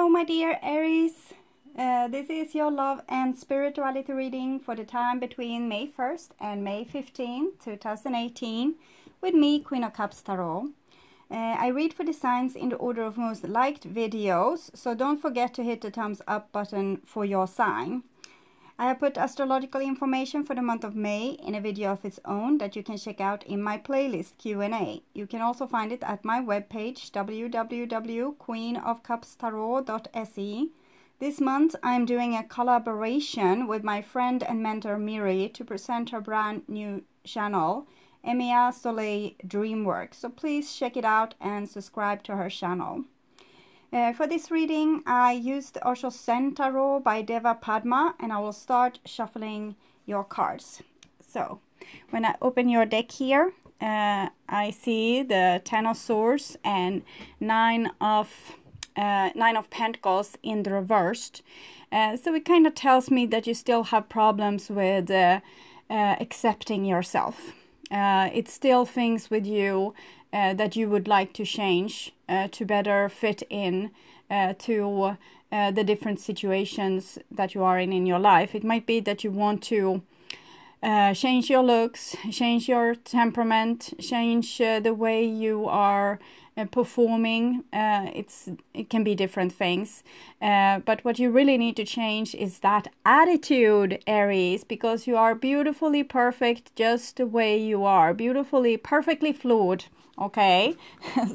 Hello my dear Aries, this is your love and spirituality reading for the time between May 1st and May 15th, 2018 with me, Queen of Cups Tarot. I read for the signs in the order of most liked videos, so don't forget to hit the thumbs up button for your sign. I have put astrological information for the month of May in a video of its own that you can check out in my playlist Q&A. You can also find it at my webpage www.queenofcupstarot.se. This month I am doing a collaboration with my friend and mentor Miri to present her brand new channel, Emia Soleil Dreamwork. So please check it out and subscribe to her channel. For this reading, I used Osho Zen Tarot by Deva Padma, and I will start shuffling your cards. So, when I open your deck here, I see the Ten of Swords and Nine of Pentacles in the reversed. So it kind of tells me that you still have problems with accepting yourself. It's still things with you that you would like to change to better fit in to the different situations that you are in your life. It might be that you want to change your looks, change your temperament, change the way you are performing. It can be different things, but what you really need to change is that attitude, Aries, because you are beautifully perfect just the way you are, perfectly fluid. Okay,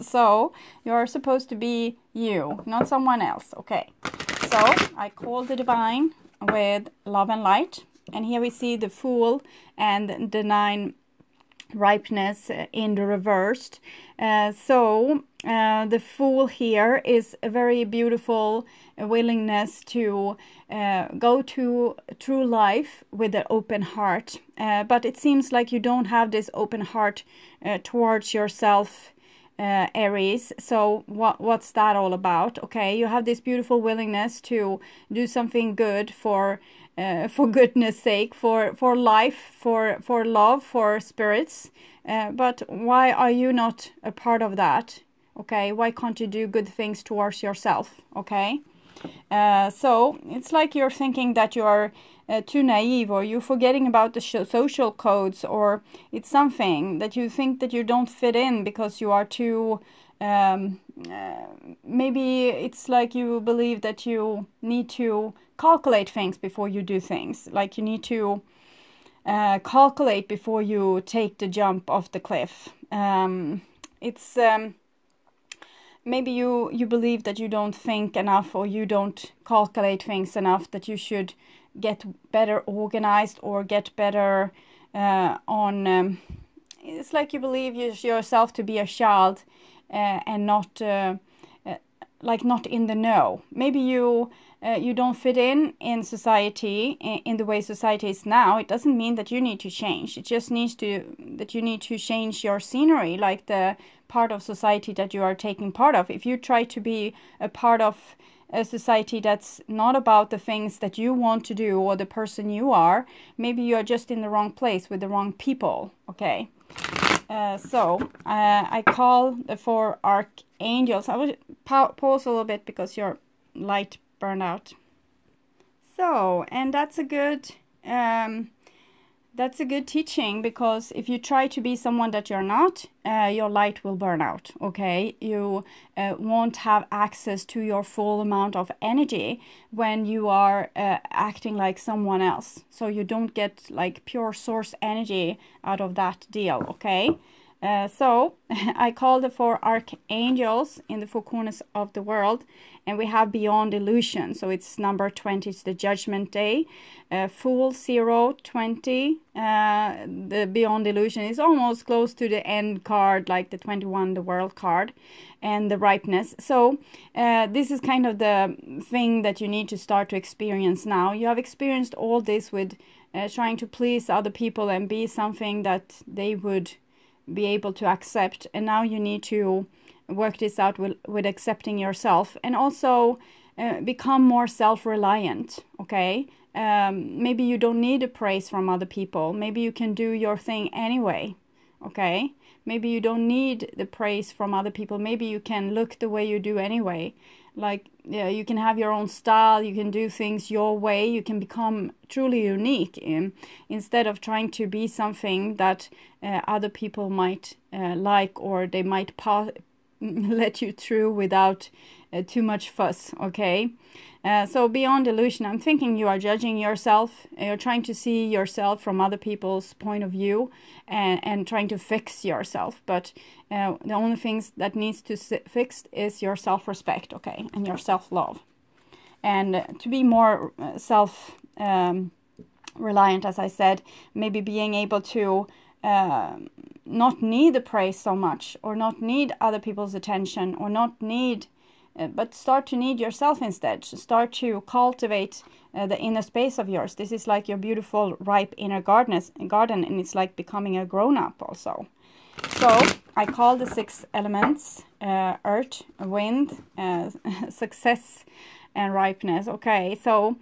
so you're supposed to be you, not someone else. Okay, so I call the divine with love and light, and here we see the Fool and the Nine ripeness in the reversed. So the Fool here is a very beautiful willingness to go to through life with an open heart, but it seems like you don't have this open heart towards yourself, Aries. So what's that all about? Okay, you have this beautiful willingness to do something good for goodness sake, for life, for love, for spirits, but why are you not a part of that? Okay, why can't you do good things towards yourself? Okay, so it's like you're thinking that you are too naive, or you're forgetting about the social codes, or it's something that you think that you don't fit in because you are too maybe it's like you believe that you need to calculate things before you do things, like you need to calculate before you take the jump off the cliff. It's maybe you believe that you don't think enough, or you don't calculate things enough, that you should get better organized or get better on it's like you believe yourself to be a child and not like not in the know. Maybe you don't fit in society in the way society is now. It doesn't mean that you need to change. It just needs that you need to change your scenery, like the part of society that you are taking part of. If you try to be a part of a society that's not about the things that you want to do or the person you are, maybe you are just in the wrong place with the wrong people. Okay, so I call the 4 archangels. I will pause a little bit because your light burned out. So, and that's a good teaching, because if you try to be someone that you're not, your light will burn out. Okay, you won't have access to your full amount of energy when you are acting like someone else. So you don't get like pure source energy out of that deal. Okay, so I call the 4 archangels in the 4 corners of the world, and we have beyond illusion. So it's number 20, it's the judgment day. Fool 0, 20. The beyond illusion is almost close to the end card, like the 21, the world card, and the ripeness. So this is kind of the thing that you need to start to experience now. You have experienced all this with trying to please other people and be something that they would be able to accept, and now you need to work this out with accepting yourself, and also become more self-reliant. Okay, maybe you don't need a praise from other people. Maybe you can do your thing anyway. Okay, maybe you don't need the praise from other people. Maybe you can look the way you do anyway. Like, yeah, you can have your own style, you can do things your way, you can become truly unique instead of trying to be something that other people might like, or they might let you through without too much fuss, okay? So beyond illusion, I'm thinking you are judging yourself. You're trying to see yourself from other people's point of view and trying to fix yourself. But the only things that needs to fixed is your self-respect, okay, and your self-love. And to be more self-reliant, as I said, maybe being able to not need the praise so much, or not need other people's attention, or not need... but start to need yourself instead. Start to cultivate the inner space of yours. This is like your beautiful, ripe inner garden, and it's like becoming a grown-up also. So I call the 6 elements earth, wind, success, and ripeness. Okay, so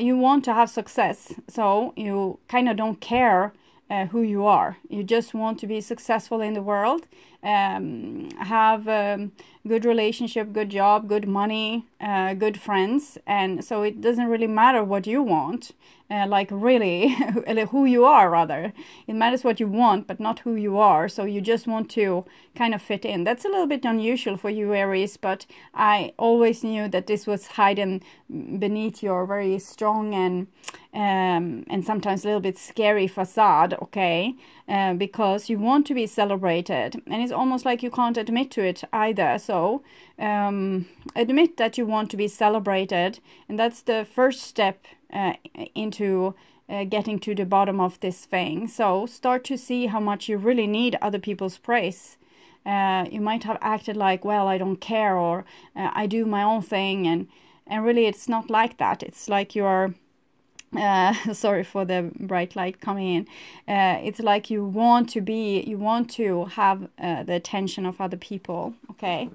you want to have success, so you kind of don't care who you are. You just want to be successful in the world, have good relationship, good job, good money, good friends, and so it doesn't really matter what you want, like really who you are. Rather, it matters what you want, but not who you are. So you just want to kind of fit in. That's a little bit unusual for you, Aries, but I always knew that this was hidden beneath your very strong and sometimes a little bit scary facade, okay? Because you want to be celebrated, and it's almost like you can't admit to it either. So admit that you want to be celebrated, and that's the first step into getting to the bottom of this thing. So start to see how much you really need other people's praise. You might have acted like, well, I don't care, or I do my own thing, and really it's not like that. It's like you're sorry for the bright light coming in. It's like you want to have the attention of other people, okay?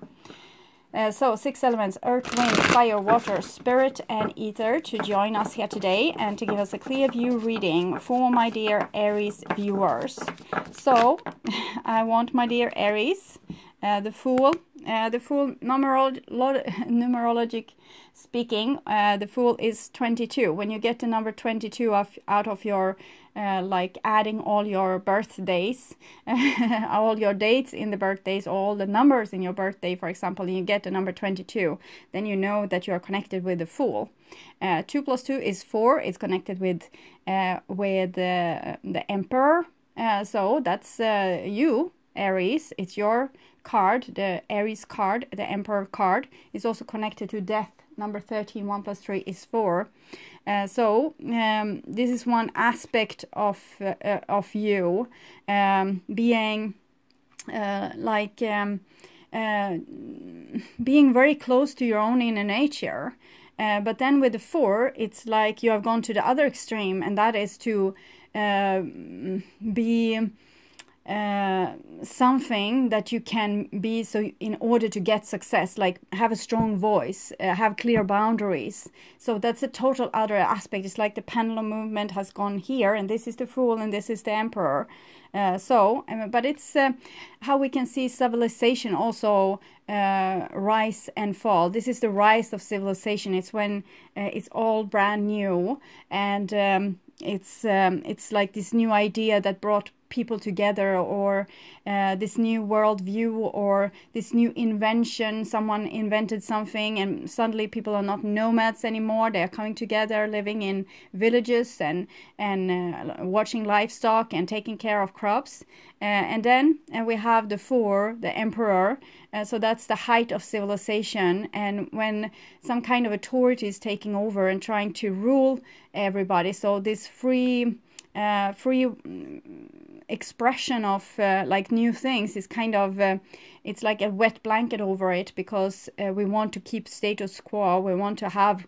So 6 elements, earth, wind, fire, water, spirit, and ether, to join us here today and to give us a clear view reading for my dear Aries viewers. So I want my dear Aries, the Fool numerologic speaking, the Fool is 22. When you get the number 22 out of your like adding all your birthdays, all your dates in the birthdays, all the numbers in your birthday, for example, you get the number 22, then you know that you are connected with the Fool. 2 plus 2 is 4. It's connected with the Emperor. So that's you, Aries. It's your card, the Aries card, the Emperor card. Is also connected to death. Number 13, 1 plus 3 is 4. So this is one aspect of you being being very close to your own inner nature. But then with the 4, it's like you have gone to the other extreme, and that is to be something that you can be, so in order to get success, like have a strong voice, have clear boundaries. So that's a total other aspect. It's like the pendulum movement has gone here, and this is the Fool and this is the Emperor. But it's how we can see civilization also rise and fall. This is the rise of civilization. It's when it's all brand new, and it's like this new idea that brought people together, or this new world view, or this new invention. Someone invented something, and suddenly people are not nomads anymore. They are coming together, living in villages, and watching livestock and taking care of crops. And then we have the 4, the Emperor. So that's the height of civilization, and when some kind of authority is taking over and trying to rule everybody. So this free expression of like new things is kind of it's like a wet blanket over it, because we want to keep status quo. We want to have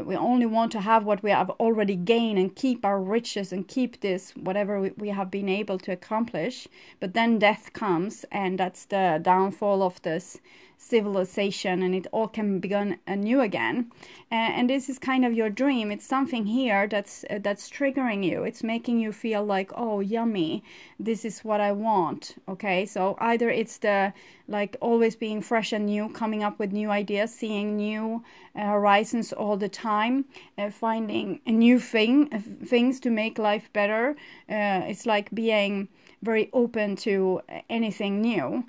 we only want to have what we have already gained, and keep our riches, and keep this whatever we have been able to accomplish. But then death comes, and that's the downfall of this civilization, and it all can begin anew again. And this is kind of your dream. It's something here that's triggering you. It's making you feel like, oh, yummy, this is what I want. Okay, so either it's the like always being fresh and new, coming up with new ideas, seeing new horizons all the time, finding new things to make life better. It's like being very open to anything new.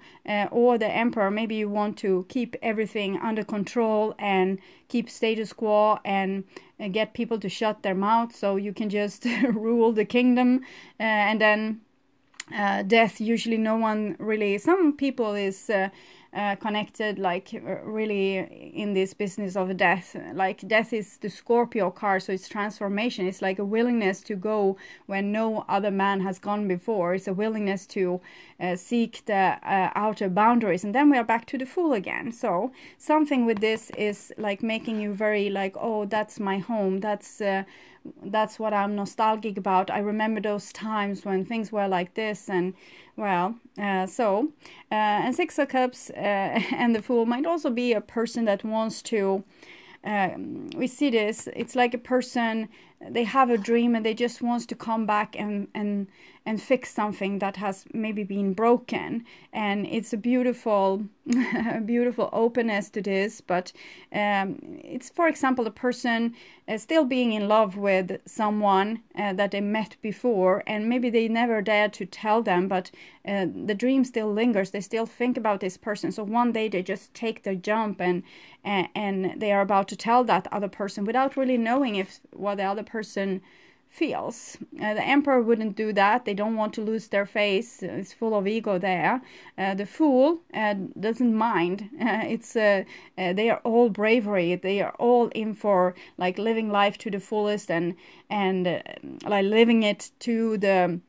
Or the Emperor, maybe you want to keep everything under control and keep status quo and get people to shut their mouths so you can just rule the kingdom. And then death, usually no one really, some people is connected, like really in this business of death. Like death is the Scorpio card, so it's transformation. It's like a willingness to go when no other man has gone before. It's a willingness to seek the outer boundaries, and then we are back to the Fool again. So something with this is like making you very like, oh, that's my home, that's what I'm nostalgic about. I remember those times when things were like this. And well, and Six of Cups and the Fool might also be a person that wants to, we see this, it's like a person, they have a dream and they just wants to come back and fix something that has maybe been broken. And it's a beautiful beautiful openness to this. But it's, for example, a person still being in love with someone that they met before, and maybe they never dared to tell them, but the dream still lingers. They still think about this person, so one day they just take the jump and they are about to tell that other person without really knowing if what the other person feels. The Emperor wouldn't do that. They don't want to lose their face. It's full of ego there. The Fool doesn't mind. They are all bravery. They are all in for like living life to the fullest and like living it to the,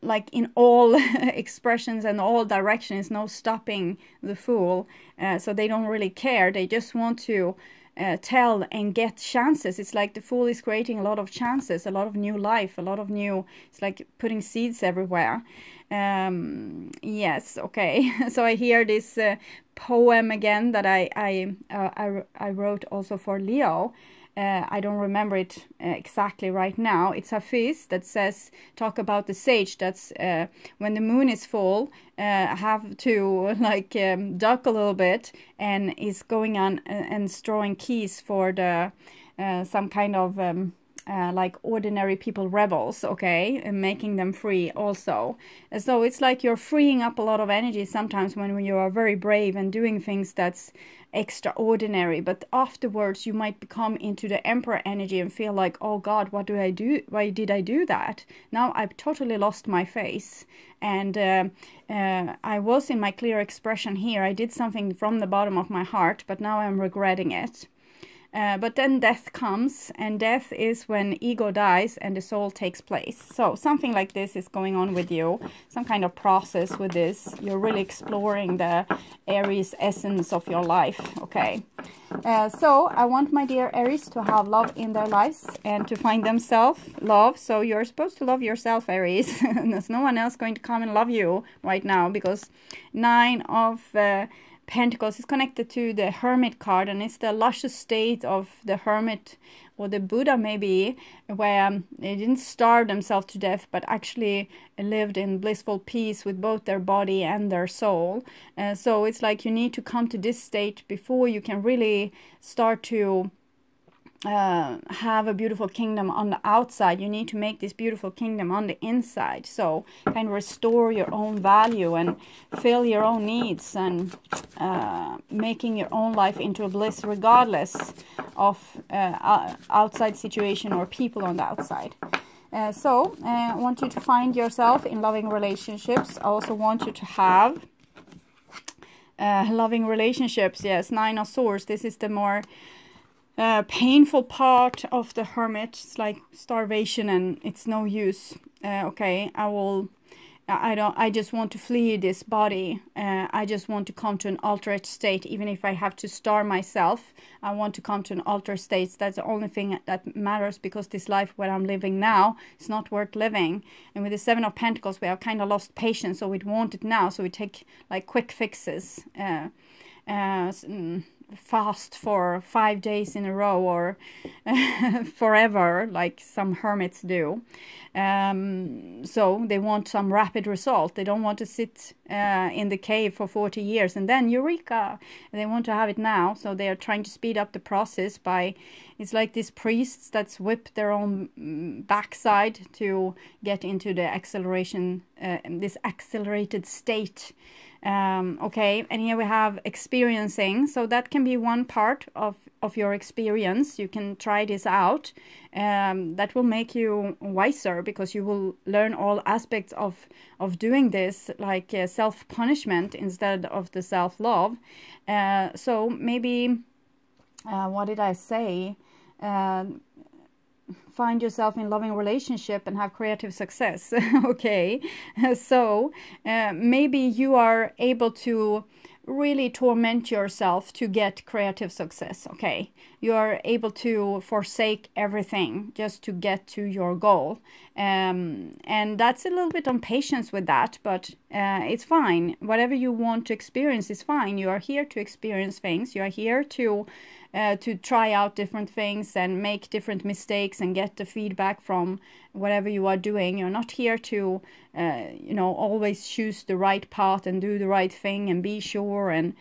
like in all expressions and all directions, no stopping the Fool. So they don't really care. They just want to tell and get chances. It's like the Fool is creating a lot of chances, a lot of new life, a lot of new, it's like putting seeds everywhere. Yes, okay. So I hear this poem again that I wrote also for Leo. I don't remember it exactly right now. It's Hafiz that says, talk about the sage that's when the moon is full, have to like duck a little bit, and is going on and throwing keys for the some kind of like ordinary people, rebels, okay, and making them free also. So it's like you're freeing up a lot of energy sometimes when you are very brave and doing things that's extraordinary, but afterwards you might become into the Emperor energy and feel like, oh God, what do I do? Why did I do that? Now I've totally lost my face. And I was in my clear expression here. I did something from the bottom of my heart, but now I'm regretting it. But then death comes, and death is when ego dies and the soul takes place. So something like this is going on with you, some kind of process with this. You're really exploring the Aries essence of your life, okay? So I want my dear Aries to have love in their lives and to find themselves love. So you're supposed to love yourself, Aries. There's no one else going to come and love you right now, because 9 of Pentacles is connected to the Hermit card, and it's the luscious state of the Hermit or the Buddha maybe, where they didn't starve themselves to death, but actually lived in blissful peace with both their body and their soul. So it's like you need to come to this state before you can really start to have a beautiful kingdom on the outside. You need to make this beautiful kingdom on the inside. So kind of restore your own value and fill your own needs, and making your own life into a bliss regardless of outside situation or people on the outside. So I want you to find yourself in loving relationships. I also want you to have loving relationships. Yes, 9 of Swords. This is the more painful part of the Hermit. It's like starvation and it's no use. Okay, I will I just want to flee this body. I just want to come to an altered state, even if I have to starve myself. I want to come to an altered state. That's the only thing that matters, because this life where I'm living now is not worth living. And with the Seven of Pentacles, we have kind of lost patience, so we want it now. So we take like quick fixes, fast for 5 days in a row, or forever, like some hermits do. So they want some rapid result. They don't want to sit in the cave for 40 years and then eureka. They want to have it now. So they are trying to speed up the process by, it's like these priests that's whip their own backside to get into the acceleration, this accelerated state. Okay, and here we have experiencing, so that can be one part of your experience. You can try this out. That will make you wiser, because you will learn all aspects of doing this, like self-punishment instead of the self-love. So maybe, what did I say? Find yourself in loving relationship and have creative success. Okay, so maybe you are able to really torment yourself to get creative success. Okay, you are able to forsake everything just to get to your goal, and that's a little bit on patience with that, but it's fine. Whatever you want to experience is fine. You are here to experience things. You are here to try out different things and make different mistakes and get the feedback from whatever you are doing. You're not here to, always choose the right path and do the right thing and be sure. And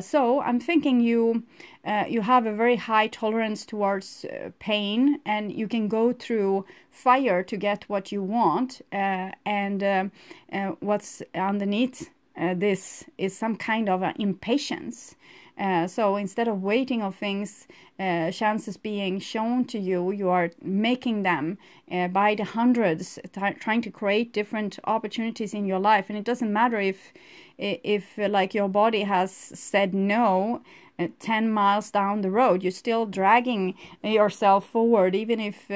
so I'm thinking you have a very high tolerance towards pain, and you can go through fire to get what you want. And what's underneath this is some kind of impatience. So instead of waiting on things, chances being shown to you, you are making them by the hundreds, trying to create different opportunities in your life. And it doesn't matter if like your body has said no 10 miles down the road, you're still dragging yourself forward, even if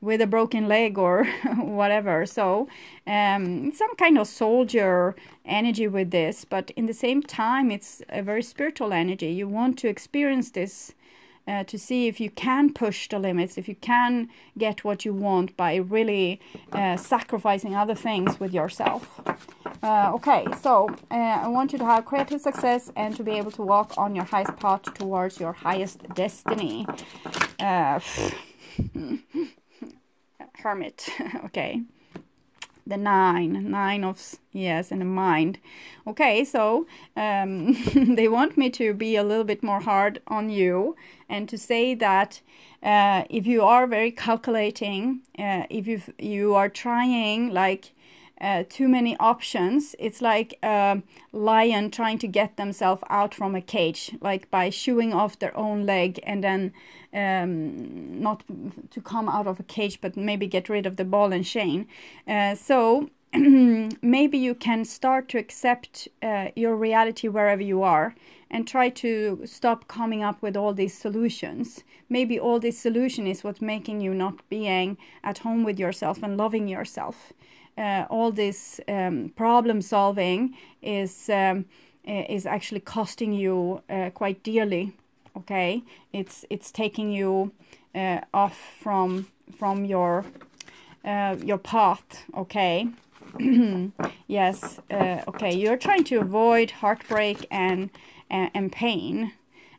with a broken leg or whatever. So some kind of soldier energy with this, but in the same time it's a very spiritual energy. You want to experience this to see if you can push the limits, if you can get what you want by really sacrificing other things with yourself. Okay, so I want you to have creative success and to be able to walk on your highest path towards your highest destiny. Hermit. Okay, the nine of yes, and the mind. Okay, so they want me to be a little bit more hard on you and to say that if you are very calculating, if you are trying like too many options, it's like a lion trying to get themselves out from a cage, like by chewing off their own leg, and then not to come out of a cage, but maybe get rid of the ball and chain. So maybe you can start to accept your reality wherever you are, and try to stop coming up with all these solutions. Maybe all this solution is what's making you not being at home with yourself and loving yourself. All this problem solving is actually costing you quite dearly. Okay, it's taking you off from your path. Okay. Yes. Okay, you're trying to avoid heartbreak and pain,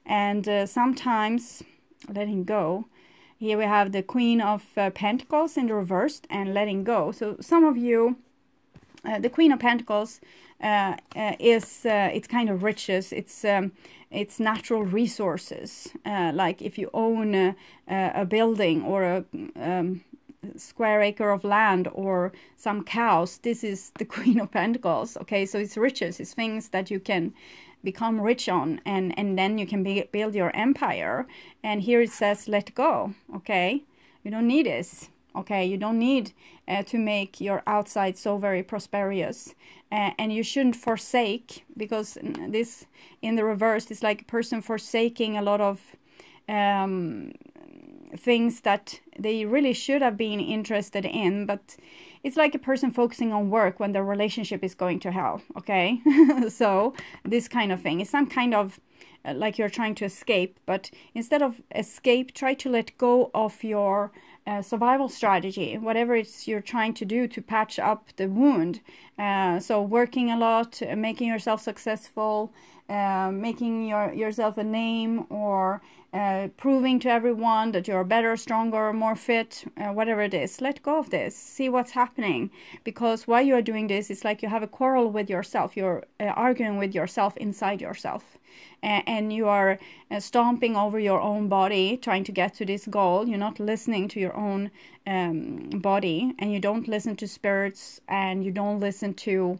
and sometimes letting go. Here we have the Queen of Pentacles in the reversed and letting go. So some of you, the Queen of Pentacles is it's kind of riches. It's natural resources. Like if you own a building or a square acre of land or some cows, this is the Queen of Pentacles. Okay, so it's riches. It's things that you can become rich on, and then you can build your empire. And here it says let go. Okay, you don't need this. Okay, you don't need to make your outside so very prosperous, and you shouldn't forsake, because this in the reverse is like a person forsaking a lot of things that they really should have been interested in, but it's like a person focusing on work when their relationship is going to hell, okay? So this kind of thing is some kind of like you're trying to escape, but instead of escape, try to let go of your survival strategy, whatever it's you're trying to do to patch up the wound. So working a lot, making yourself successful, making yourself a name, or proving to everyone that you're better, stronger, more fit, whatever it is. Let go of this. See what's happening. Because while you are doing this, it's like you have a quarrel with yourself. You're arguing with yourself inside yourself. And you are stomping over your own body, trying to get to this goal. You're not listening to your own body, and you don't listen to spirits, and you don't listen to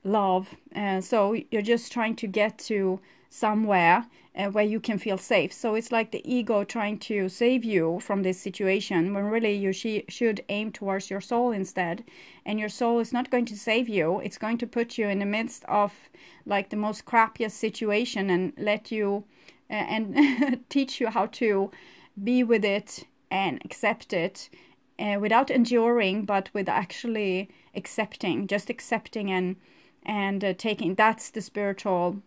love. So you're just trying to get to somewhere where you can feel safe. So it's like the ego trying to save you from this situation, when really you should aim towards your soul instead. And your soul is not going to save you. It's going to put you in the midst of like the most crappiest situation and let you and teach you how to be with it and accept it without enduring, but with actually accepting, just accepting and taking. That's the spiritual,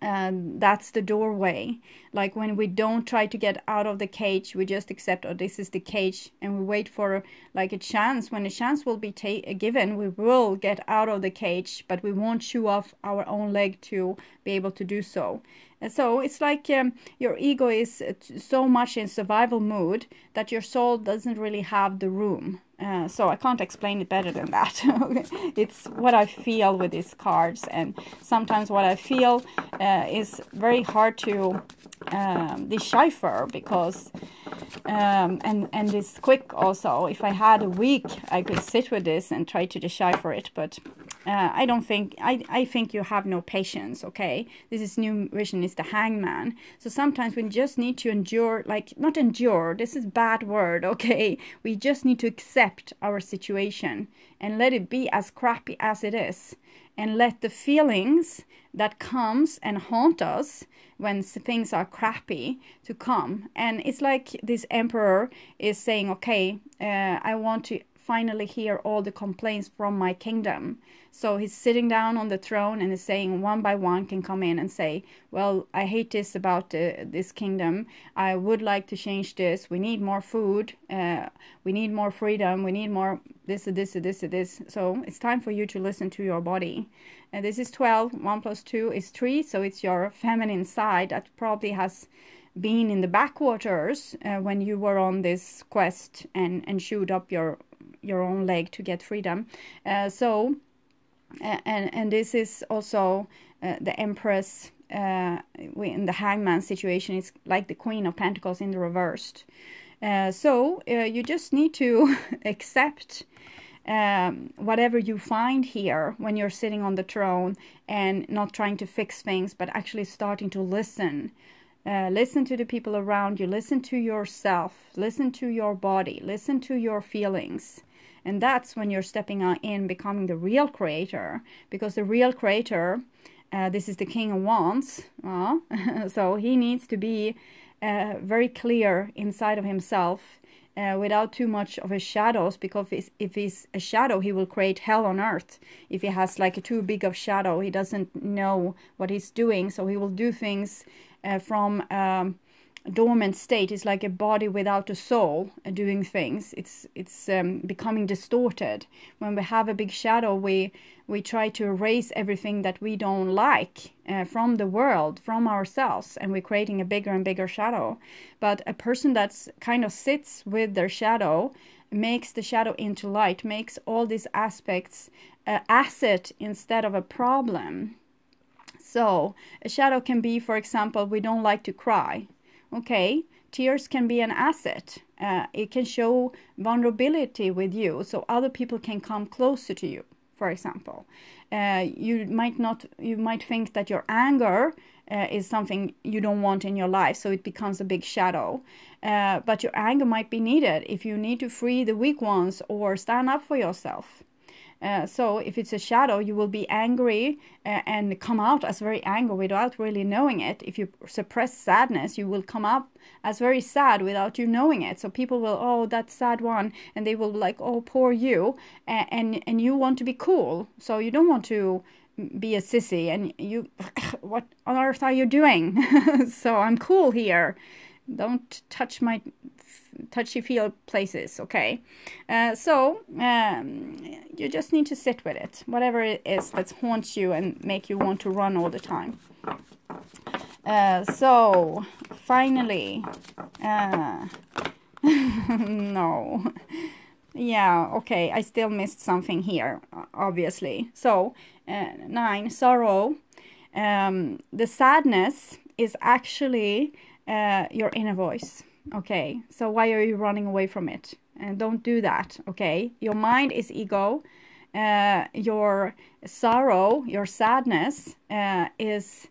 that's the doorway. Like when we don't try to get out of the cage, we just accept, oh, this is the cage, and we wait for like a chance. When a chance will be given, we will get out of the cage, but we won't chew off our own leg to be able to do so. And so it's like your ego is so much in survival mood that your soul doesn't really have the room. So I can't explain it better than that. It's what I feel with these cards, and sometimes what I feel is very hard to decipher, because and it's quick also. If I had a week, I could sit with this and try to decipher it, but I don't think, I think you have no patience, okay? This is new vision, is the hangman. So sometimes we just need to endure, like, not endure, this is bad word, okay? We just need to accept our situation and let it be as crappy as it is, and let the feelings that comes and haunt us when things are crappy to come. And it's like this emperor is saying, okay, I want to finally hear all the complaints from my kingdom. So he's sitting down on the throne and is saying, one by one can come in and say, well, I hate this about this kingdom. I would like to change this. We need more food. We need more freedom. We need more this. So it's time for you to listen to your body. And this is 12. 1 + 2 is 3. So it's your feminine side that probably has been in the backwaters when you were on this quest and chewed up your own leg to get freedom. And this is also the Empress in the hangman situation. It's like the Queen of Pentacles in the reversed. So you just need to accept whatever you find here when you're sitting on the throne and not trying to fix things, but actually starting to listen. Listen to the people around you, listen to yourself, listen to your body, listen to your feelings. And that's when you're stepping in, becoming the real creator. Because the real creator, this is the King of Wands, so he needs to be very clear inside of himself, without too much of his shadows, because if he's a shadow, he will create hell on earth. If he has like a too big of shadow, he doesn't know what he's doing, so he will do things from dormant state. Is like a body without a soul doing things. It's becoming distorted. When we have a big shadow, we try to erase everything that we don't like from the world, from ourselves, and we're creating a bigger and bigger shadow. But a person that's kind of sits with their shadow makes the shadow into light, makes all these aspects an asset instead of a problem. So a shadow can be, for example, we don't like to cry. Okay, tears can be an asset. It can show vulnerability with you, so other people can come closer to you. For example, you might think that your anger is something you don't want in your life, so it becomes a big shadow. But your anger might be needed if you need to free the weak ones or stand up for yourself. So if it's a shadow, you will be angry and come out as very angry without really knowing it. If you suppress sadness, you will come up as very sad without you knowing it. So people will, oh, that sad one, and they will be like, oh, poor you, and you want to be cool. So you don't want to be a sissy, and you, what on earth are you doing? So I'm cool here. Don't touch my touchy-feel places, okay? So you just need to sit with it, whatever it is that haunts you and make you want to run all the time. So finally, no, yeah, okay, I still missed something here, obviously. So 9, sorrow. The sadness is actually your inner voice. Okay, so why are you running away from it? And don't do that, okay? Your mind is ego. Your sorrow, your sadness is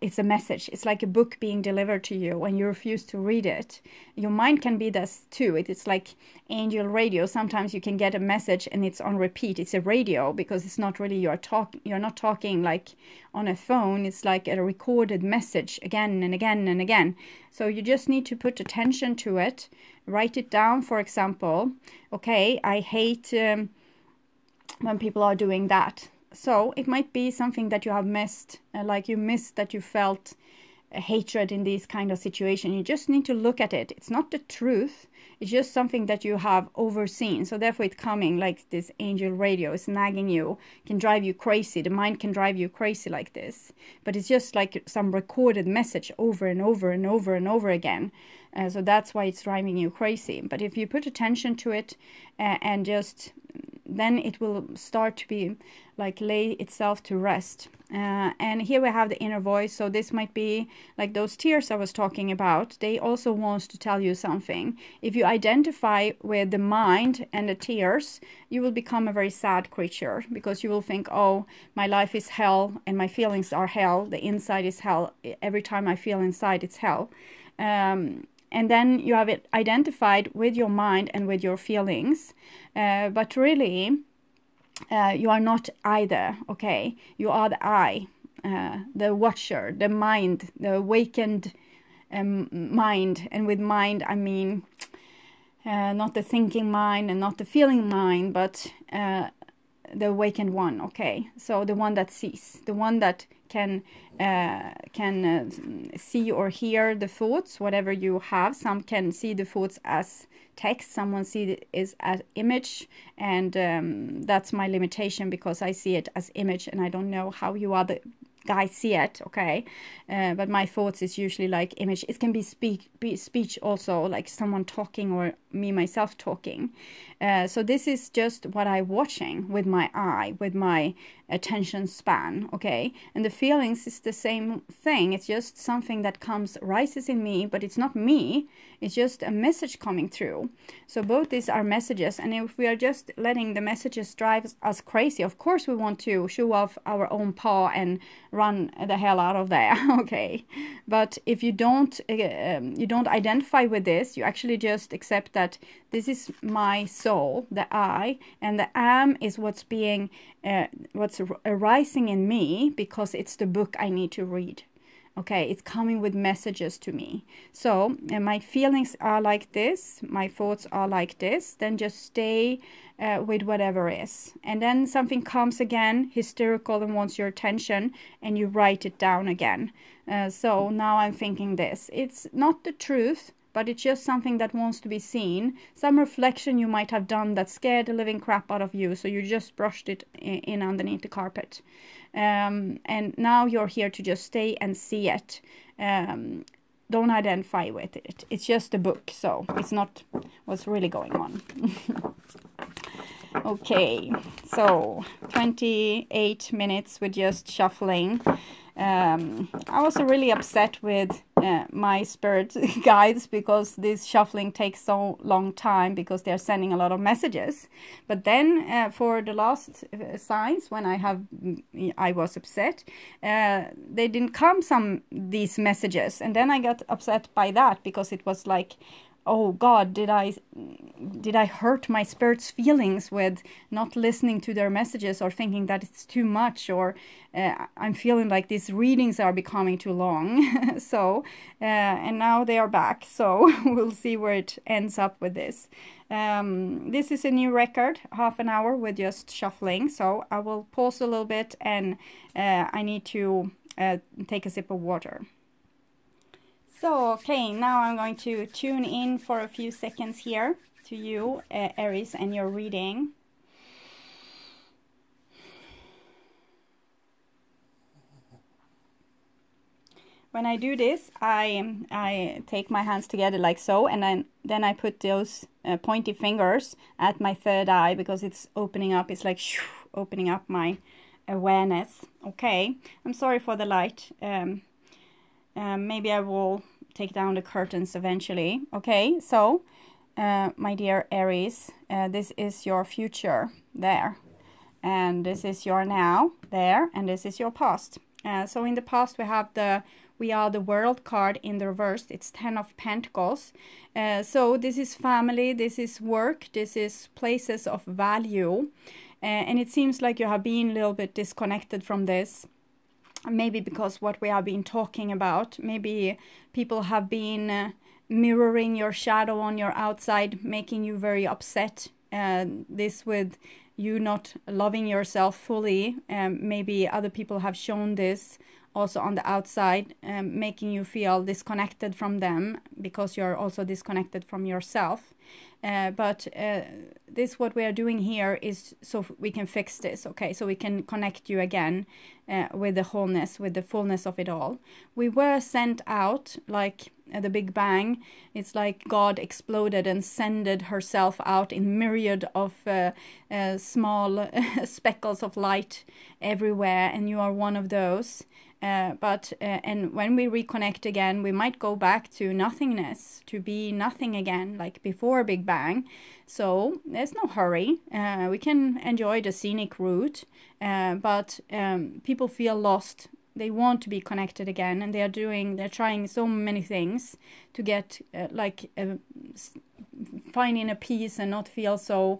it's a message. It's like a book being delivered to you when you refuse to read it. Your mind can be this too. It's like angel radio. Sometimes you can get a message and it's on repeat. It's a radio because it's not really you're not talking like on a phone. It's like a recorded message again and again and again. So you just need to put attention to it. Write it down, for example. Okay, I hate when people are doing that. So it might be something that you have missed, like you missed that you felt hatred in this kind of situation. You just need to look at it. It's not the truth. It's just something that you have overseen. So therefore it's coming like this angel radio. It's nagging you, can drive you crazy. The mind can drive you crazy like this. But it's just like some recorded message over and over and over and over again. So that's why it's driving you crazy. But if you put attention to it and just... then it will start to be like lay itself to rest. And here we have the inner voice. So this might be like those tears I was talking about. They also want to tell you something. If you identify with the mind and the tears, you will become a very sad creature because you will think, oh, my life is hell and my feelings are hell. The inside is hell. Every time I feel inside, it's hell. And then you have it identified with your mind and with your feelings. But really, you are not either, okay? You are the I, the watcher, the mind, the awakened mind. And with mind, I mean, not the thinking mind and not the feeling mind, but the awakened one, okay? So the one that sees, the one that can see or hear the thoughts, whatever you have. Some can see the thoughts as text, someone see it is as image, and that's my limitation because I see it as image and I don't know how you other guys see it, okay? But my thoughts is usually like image. It can be speech also, like someone talking or me myself talking. So this is just what I'm watching with my eye, with my attention span, okay? And the feelings is the same thing. It's just something that rises in me, but it's not me. It's just a message coming through. So both these are messages, and if we are just letting the messages drive us crazy, of course we want to show off our own paw and run the hell out of there, okay? But if you don't identify with this, you actually just accept that this is my soul, the I, and the am is what's being, what's arising in me because it's the book I need to read. Okay, it's coming with messages to me. So my feelings are like this, my thoughts are like this, then just stay with whatever is. And then something comes again, hysterical and wants your attention, and you write it down again. So now I'm thinking this. It's not the truth, but it's just something that wants to be seen. Some reflection you might have done that scared the living crap out of you, so you just brushed it in underneath the carpet. And now you're here to just stay and see it. Don't identify with it. It's just a book, so it's not what's really going on. Okay, so 28 minutes with just shuffling. I was really upset with my spirit guides because this shuffling takes so long time because they're sending a lot of messages. But then for the last signs when I was upset, they didn't come these messages, and then I got upset by that because it was like, oh God, did I hurt my spirit's feelings with not listening to their messages, or thinking that it's too much, or I'm feeling like these readings are becoming too long. So and now they are back, so we'll see where it ends up with this. This is a new record, half an hour with just shuffling, so I will pause a little bit, and I need to take a sip of water. So, okay, now I'm going to tune in for a few seconds here to you, Aries, and your reading. When I do this, I take my hands together like so, and then I put those pointy fingers at my third eye, because it's opening up. It's like opening up my awareness. Okay, I'm sorry for the light. Maybe I will take down the curtains eventually. Okay, so my dear Aries, this is your future there, and this is your now there, and this is your past. So in the past we are the World card in the reverse. It's 10 of Pentacles. So this is family, this is work, this is places of value, and it seems like you have been a little bit disconnected from this. Maybe because what we have been talking about, maybe people have been mirroring your shadow on your outside, making you very upset. This with you not loving yourself fully. Maybe other people have shown this also on the outside, making you feel disconnected from them, because you're also disconnected from yourself. But this, what we are doing here, is so we can fix this, okay? So we can connect you again with the wholeness, with the fullness of it all. We were sent out like the Big Bang. It's like God exploded and sended herself out in myriad of small speckles of light everywhere, and you are one of those. And when we reconnect again, we might go back to nothingness, to be nothing again, like before Big Bang. So there's no hurry. We can enjoy the scenic route, but people feel lost. They want to be connected again, and they're trying so many things to get finding a peace and not feel so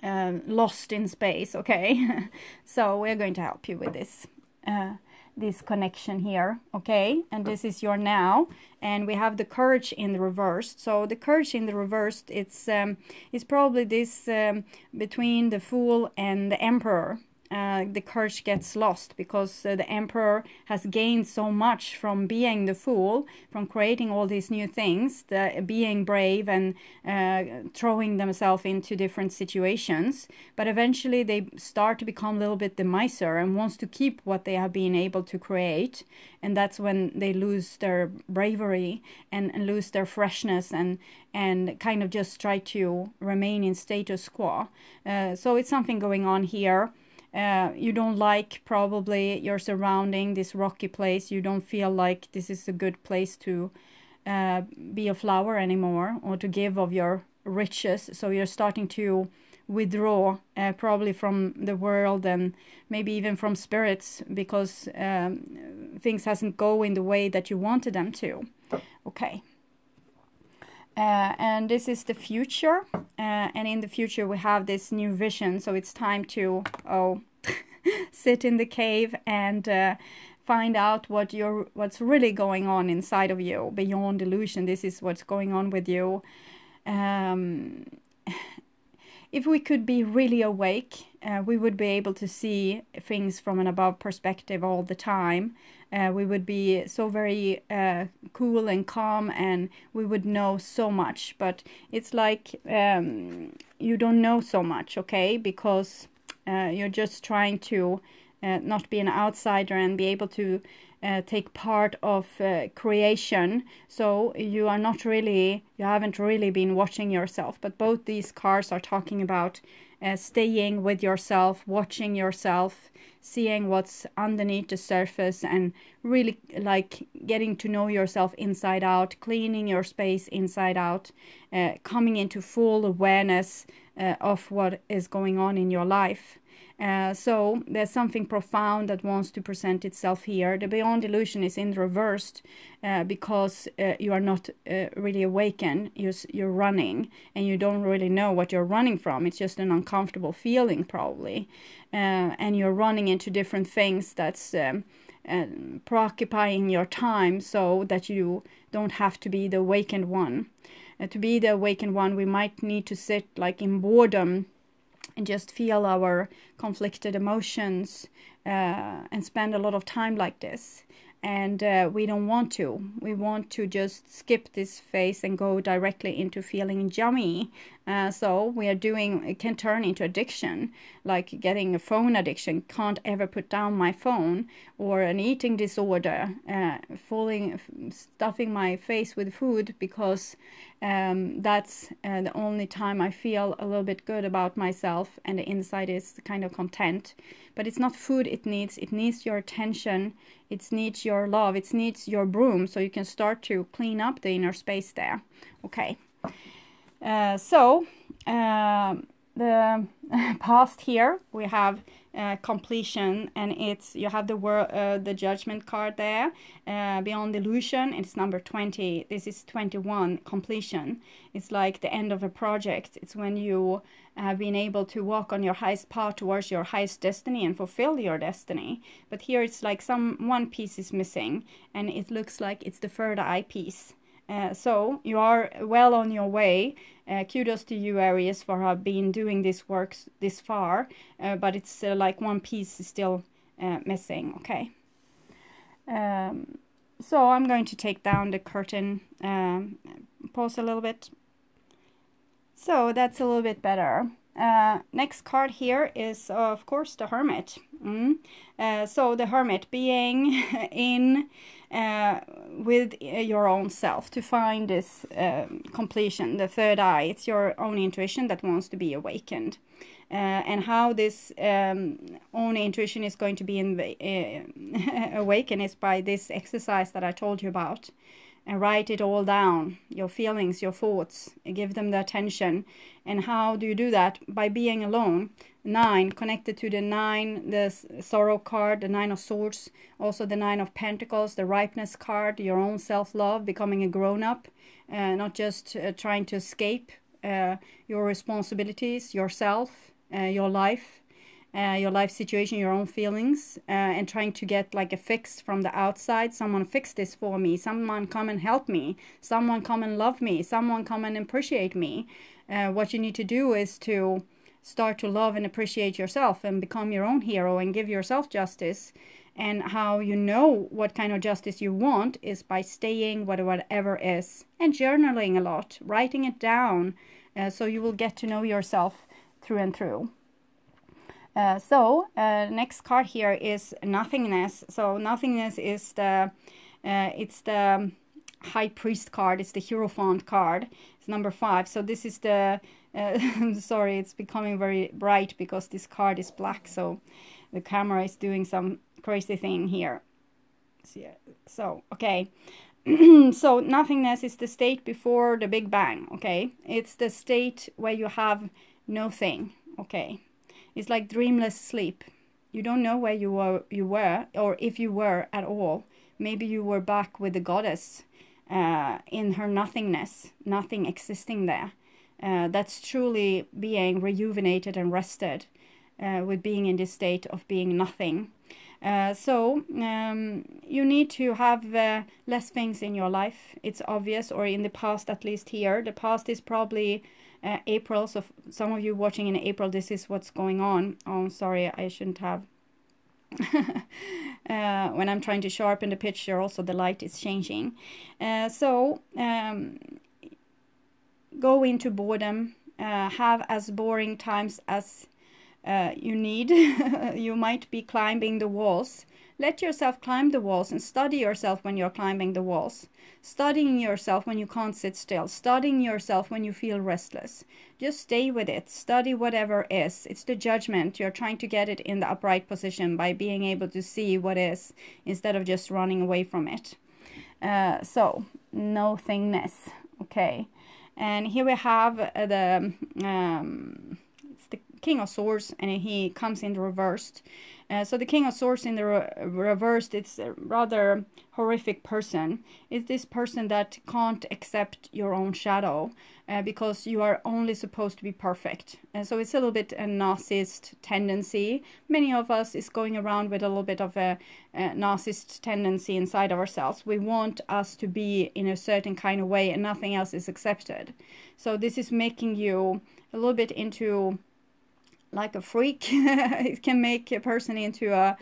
lost in space, okay? So we're going to help you with this connection here, okay? And this is your now, and we have the courage in the reverse. So the courage in the reverse, it's probably this between the Fool and the Emperor. The courage gets lost, because the Emperor has gained so much from being the Fool, from creating all these new things, being brave and throwing themselves into different situations. But eventually they start to become a little bit the miser and wants to keep what they have been able to create. And that's when they lose their bravery and lose their freshness and kind of just try to remain in status quo. So it's something going on here. You don't like probably your surrounding, this rocky place. You don't feel like this is a good place to be a flower anymore, or to give of your riches. So you're starting to withdraw probably from the world, and maybe even from spirits, because things hasn't go in the way that you wanted them to. Okay. And this is the future, and in the future we have this new vision. So it's time to sit in the cave and find out what's really going on inside of you, beyond illusion. This is what's going on with you. If we could be really awake, we would be able to see things from an above perspective all the time. We would be so very cool and calm, and we would know so much. But it's like you don't know so much, okay? Because you're just trying to not be an outsider and be able to take part of creation. So you haven't really been watching yourself. But both these cards are talking about staying with yourself, watching yourself, seeing what's underneath the surface, and really like getting to know yourself inside out, cleaning your space inside out, coming into full awareness of what is going on in your life. So there's something profound that wants to present itself here. The beyond illusion is in reversed because you are not really awakened. You're running and you don't really know what you're running from. It's just an uncomfortable feeling probably. And you're running into different things that's preoccupying your time so that you don't have to be the awakened one. To be the awakened one, we might need to sit like in boredom and just feel our conflicted emotions and spend a lot of time like this. And we don't want to. We want to just skip this phase and go directly into feeling yummy. So we are doing, it can turn into addiction, like getting a phone addiction, can't ever put down my phone, or an eating disorder, stuffing my face with food because that's the only time I feel a little bit good about myself and the inside is kind of content. But it's not food it needs your attention, it needs your love, it needs your broom so you can start to clean up the inner space there. Okay. The past here we have completion, and it's you have the judgment card there, beyond illusion. It's number 20. This is 21, completion. It's like the end of a project. It's when you have been able to walk on your highest path towards your highest destiny and fulfill your destiny. But here it's like one piece is missing, and it looks like it's the third eye piece. So you are well on your way. Kudos to you, Aries, for been doing this work this far, but it's like one piece is still missing. Okay. So I'm going to take down the curtain, pause a little bit. So that's a little bit better. Next card here is, of course, the Hermit. So the Hermit, being in with your own self to find this completion, the third eye. It's your own intuition that wants to be awakened. And how this own intuition is going to be awakened is by this exercise that I told you about. And write it all down, your feelings, your thoughts, give them the attention. And how do you do that? By being alone. 9, connected to the 9, the sorrow card, the 9 of swords, also the 9 of pentacles, the ripeness card, your own self-love, becoming a grown-up, not just trying to escape your responsibilities, yourself, your life situation, your own feelings, and trying to get like a fix from the outside. Someone fix this for me, someone come and help me, someone come and love me, someone come and appreciate me. What you need to do is to start to love and appreciate yourself and become your own hero and give yourself justice. And how you know what kind of justice you want is by staying whatever is, and journaling a lot, writing it down, so you will get to know yourself through and through. Next card here is nothingness. So nothingness is it's the High Priest card. It's the Hierophant card. It's number 5. So this is the sorry, it's becoming very bright because this card is black, so the camera is doing some crazy thing here. So okay. So nothingness is the state before the Big Bang. Okay, it's the state where you have nothing. Okay. It's like dreamless sleep. You don't know where you were, or if you were at all. Maybe you were back with the goddess in her nothingness, nothing existing there. That's truly being rejuvenated and rested with being in this state of being nothing. You need to have less things in your life. It's obvious, or in the past, at least here. The past is probably April, so some of you watching in April, this is what's going on. Oh, sorry, I shouldn't have. When I'm trying to sharpen the picture, also the light is changing. Go into boredom, have as boring times as you need. You might be climbing the walls. Let yourself climb the walls and study yourself when you're climbing the walls. Studying yourself when you can't sit still. Studying yourself when you feel restless. Just stay with it. Study whatever is. It's the judgment. You're trying to get it in the upright position by being able to see what is instead of just running away from it. So, nothingness. Okay. And here we have King of Swords, and he comes in reversed. So the King of Swords in the reversed, it's a rather horrific person. It's this person that can't accept your own shadow because you are only supposed to be perfect. So it's a little bit a narcissist tendency. Many of us is going around with a little bit of a narcissist tendency inside of ourselves. We want us to be in a certain kind of way and nothing else is accepted. So this is making you a little bit into like a freak. It can make a person into a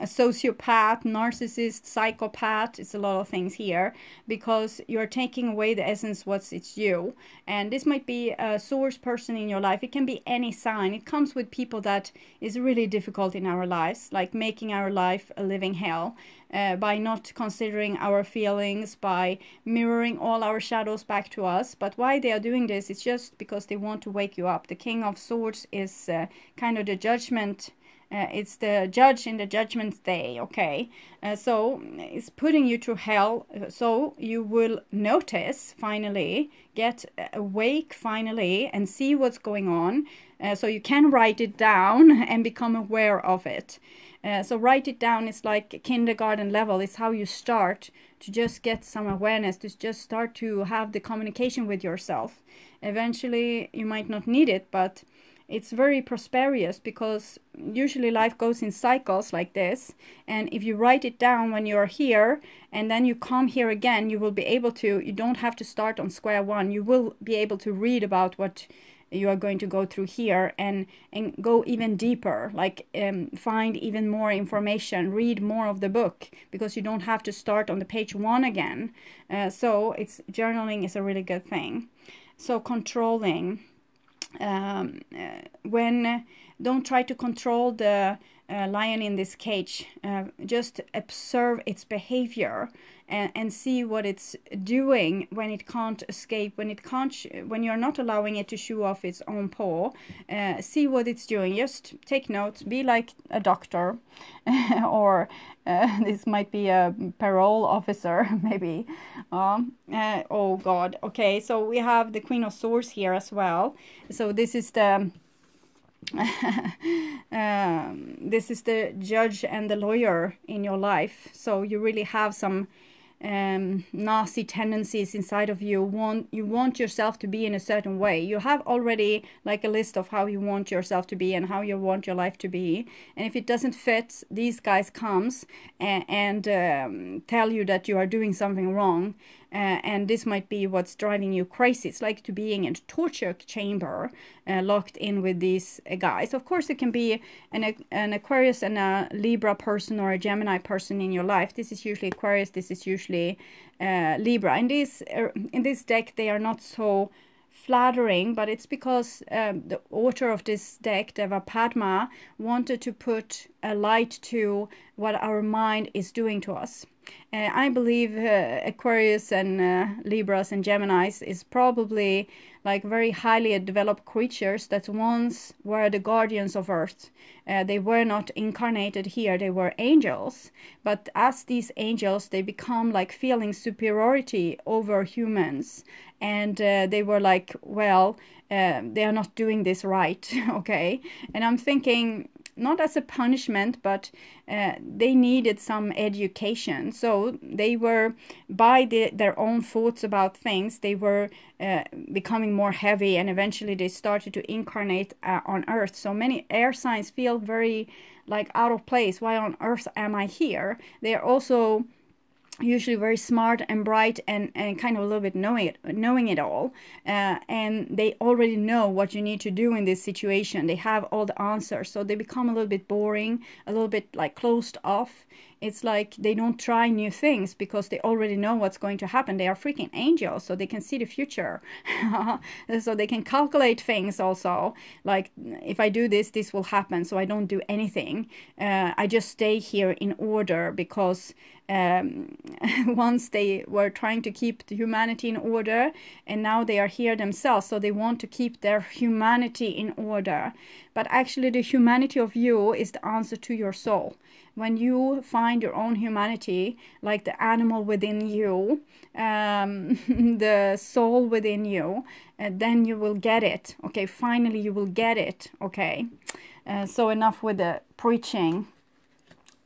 sociopath, narcissist, psychopath. It's a lot of things here because you're taking away the essence it's you. And this might be a source person in your life. It can be any sign. It comes with people that is really difficult in our lives, like making our life a living hell. By not considering our feelings, by mirroring all our shadows back to us. But why they are doing this is just because they want to wake you up. The King of Swords is kind of the judgment. It's the judge in the judgment day, okay? So it's putting you to hell. So you will notice, finally, get awake, finally, and see what's going on. So you can write it down and become aware of it. So write it down. It's like kindergarten level. It's how you start to just get some awareness, to just start to have the communication with yourself. Eventually, you might not need it, but it's very prosperous because usually life goes in cycles like this. And if you write it down when you're here and then you come here again, you will be able to, you don't have to start on square one. You will be able to read about what you are going to go through here and go even deeper, like find even more information, read more of the book, because you don't have to start on the page one again. So it's journaling is a really good thing. So controlling, when don't try to control the lion in this cage, just observe its behavior and see what it's doing when it can't escape, when you're not allowing it to shoo off its own paw. See what it's doing. Just take notes. Be like a doctor, or this might be a parole officer, maybe. Oh God. Okay, so we have the Queen of Swords here as well. So this is the this is the judge and the lawyer in your life. So you really have some nasty tendencies inside of you. You want yourself to be in a certain way. You have already like a list of how you want yourself to be and how you want your life to be. And if it doesn't fit, these guys comes and tell you that you are doing something wrong. And this might be what's driving you crazy. It's like to being in a torture chamber, locked in with these guys. Of course, it can be an Aquarius and a Libra person or a Gemini person in your life. This is usually Aquarius. This is usually Libra. In this deck, they are not so flattering, but it's because the author of this deck, Deva Padma, wanted to put a light to what our mind is doing to us. I believe Aquarius and Libras and Geminis is probably like very highly developed creatures that once were the guardians of Earth. They were not incarnated here, they were angels. But as these angels, they become like feeling superiority over humans. And they were like, well, they are not doing this right, okay? And I'm thinking, not as a punishment, but they needed some education. So they were, by their own thoughts about things, they were becoming more heavy, and eventually they started to incarnate on Earth. So many air signs feel very like out of place. Why on earth am I here? They are also usually very smart and bright and kind of a little bit knowing it all, and they already know what you need to do in this situation. They have all the answers, so they become a little bit boring, a little bit like closed off. It's like they don't try new things because they already know what's going to happen. They are freaking angels, so they can see the future. So they can calculate things also. Like, if I do this, this will happen, so I don't do anything. I just stay here in order because once they were trying to keep the humanity in order, and now they are here themselves, so they want to keep their humanity in order. But actually the humanity of you is the answer to your soul. When you find your own humanity, like the animal within you, the soul within you, then you will get it. Okay, finally you will get it. Okay, so enough with the preaching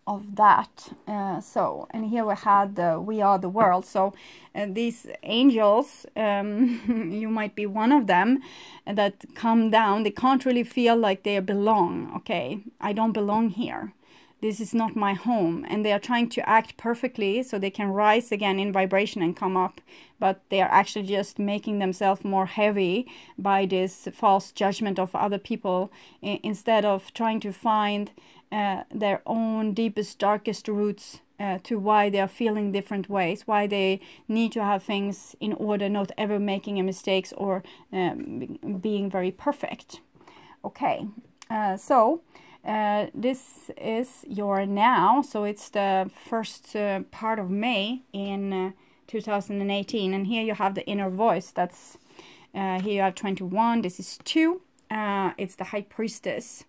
of that. And here we had the we are the world. So these angels, you might be one of them, that come down. They can't really feel like they belong. Okay, I don't belong here. This is not my home. And they are trying to act perfectly so they can rise again in vibration and come up. But they are actually just making themselves more heavy by this false judgment of other people, instead of trying to find their own deepest, darkest roots to why they are feeling different ways, why they need to have things in order, not ever making a mistakes or being very perfect. Okay, so this is your now. So it's the first part of May in 2018, and here you have the inner voice. That's here you have 21. This is 2. It's the High Priestess.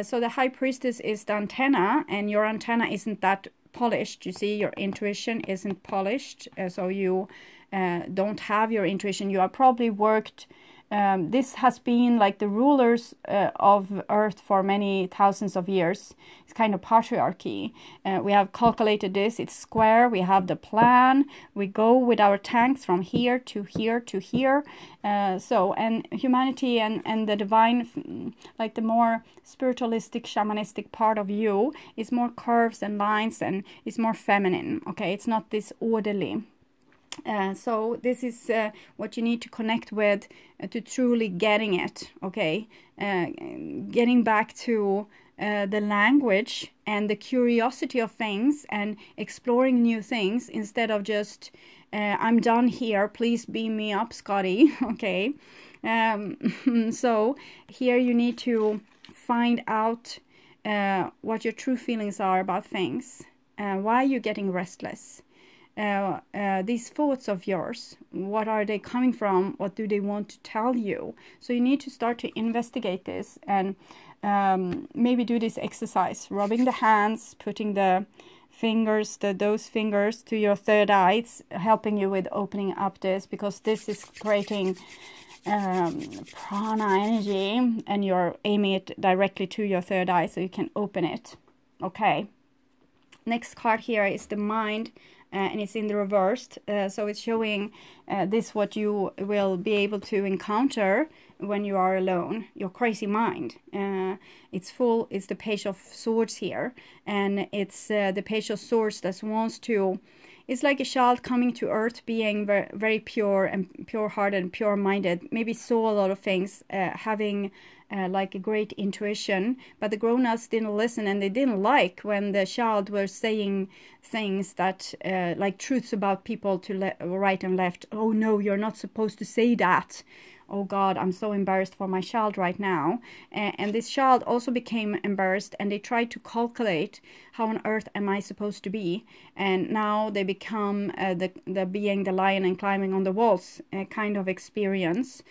So the High Priestess is the antenna, and your antenna isn't that polished. You see, your intuition isn't polished, so you don't have your intuition. You have probably worked. This has been like the rulers of Earth for many thousands of years. It's kind of patriarchy. We have calculated this. It's square. We have the plan. We go with our tanks from here to here to here. And humanity and the divine, like the more spiritualistic, shamanistic part of you, is more curves and lines and is more feminine. Okay, it's not this orderly. So this is what you need to connect with to truly getting it. Okay, getting back to the language and the curiosity of things and exploring new things instead of just I'm done here, please beam me up, Scotty. Okay, so here you need to find out what your true feelings are about things. Why are you getting restless? These thoughts of yours, what are they coming from? What do they want to tell you? So you need to start to investigate this and maybe do this exercise, rubbing the hands, putting the fingers, those fingers to your third eye. It's helping you with opening up this, because this is creating prana energy, and you're aiming it directly to your third eye so you can open it. Okay, next card here is the mind. And it's in the reversed, so it's showing this what you will be able to encounter when you are alone, your crazy mind. It's full, it's the Page of Swords here, and it's the Page of Swords that wants to, it's like a child coming to earth, being very, very pure and pure-hearted and pure-minded, maybe saw a lot of things, having like a great intuition, but the grown-ups didn't listen, and they didn't like when the child were saying things that like truths about people to right and left. Oh no, you're not supposed to say that. Oh God, I'm so embarrassed for my child right now. And this child also became embarrassed, and they tried to calculate how on earth am I supposed to be. And now they become the being the lion and climbing on the walls kind of experience,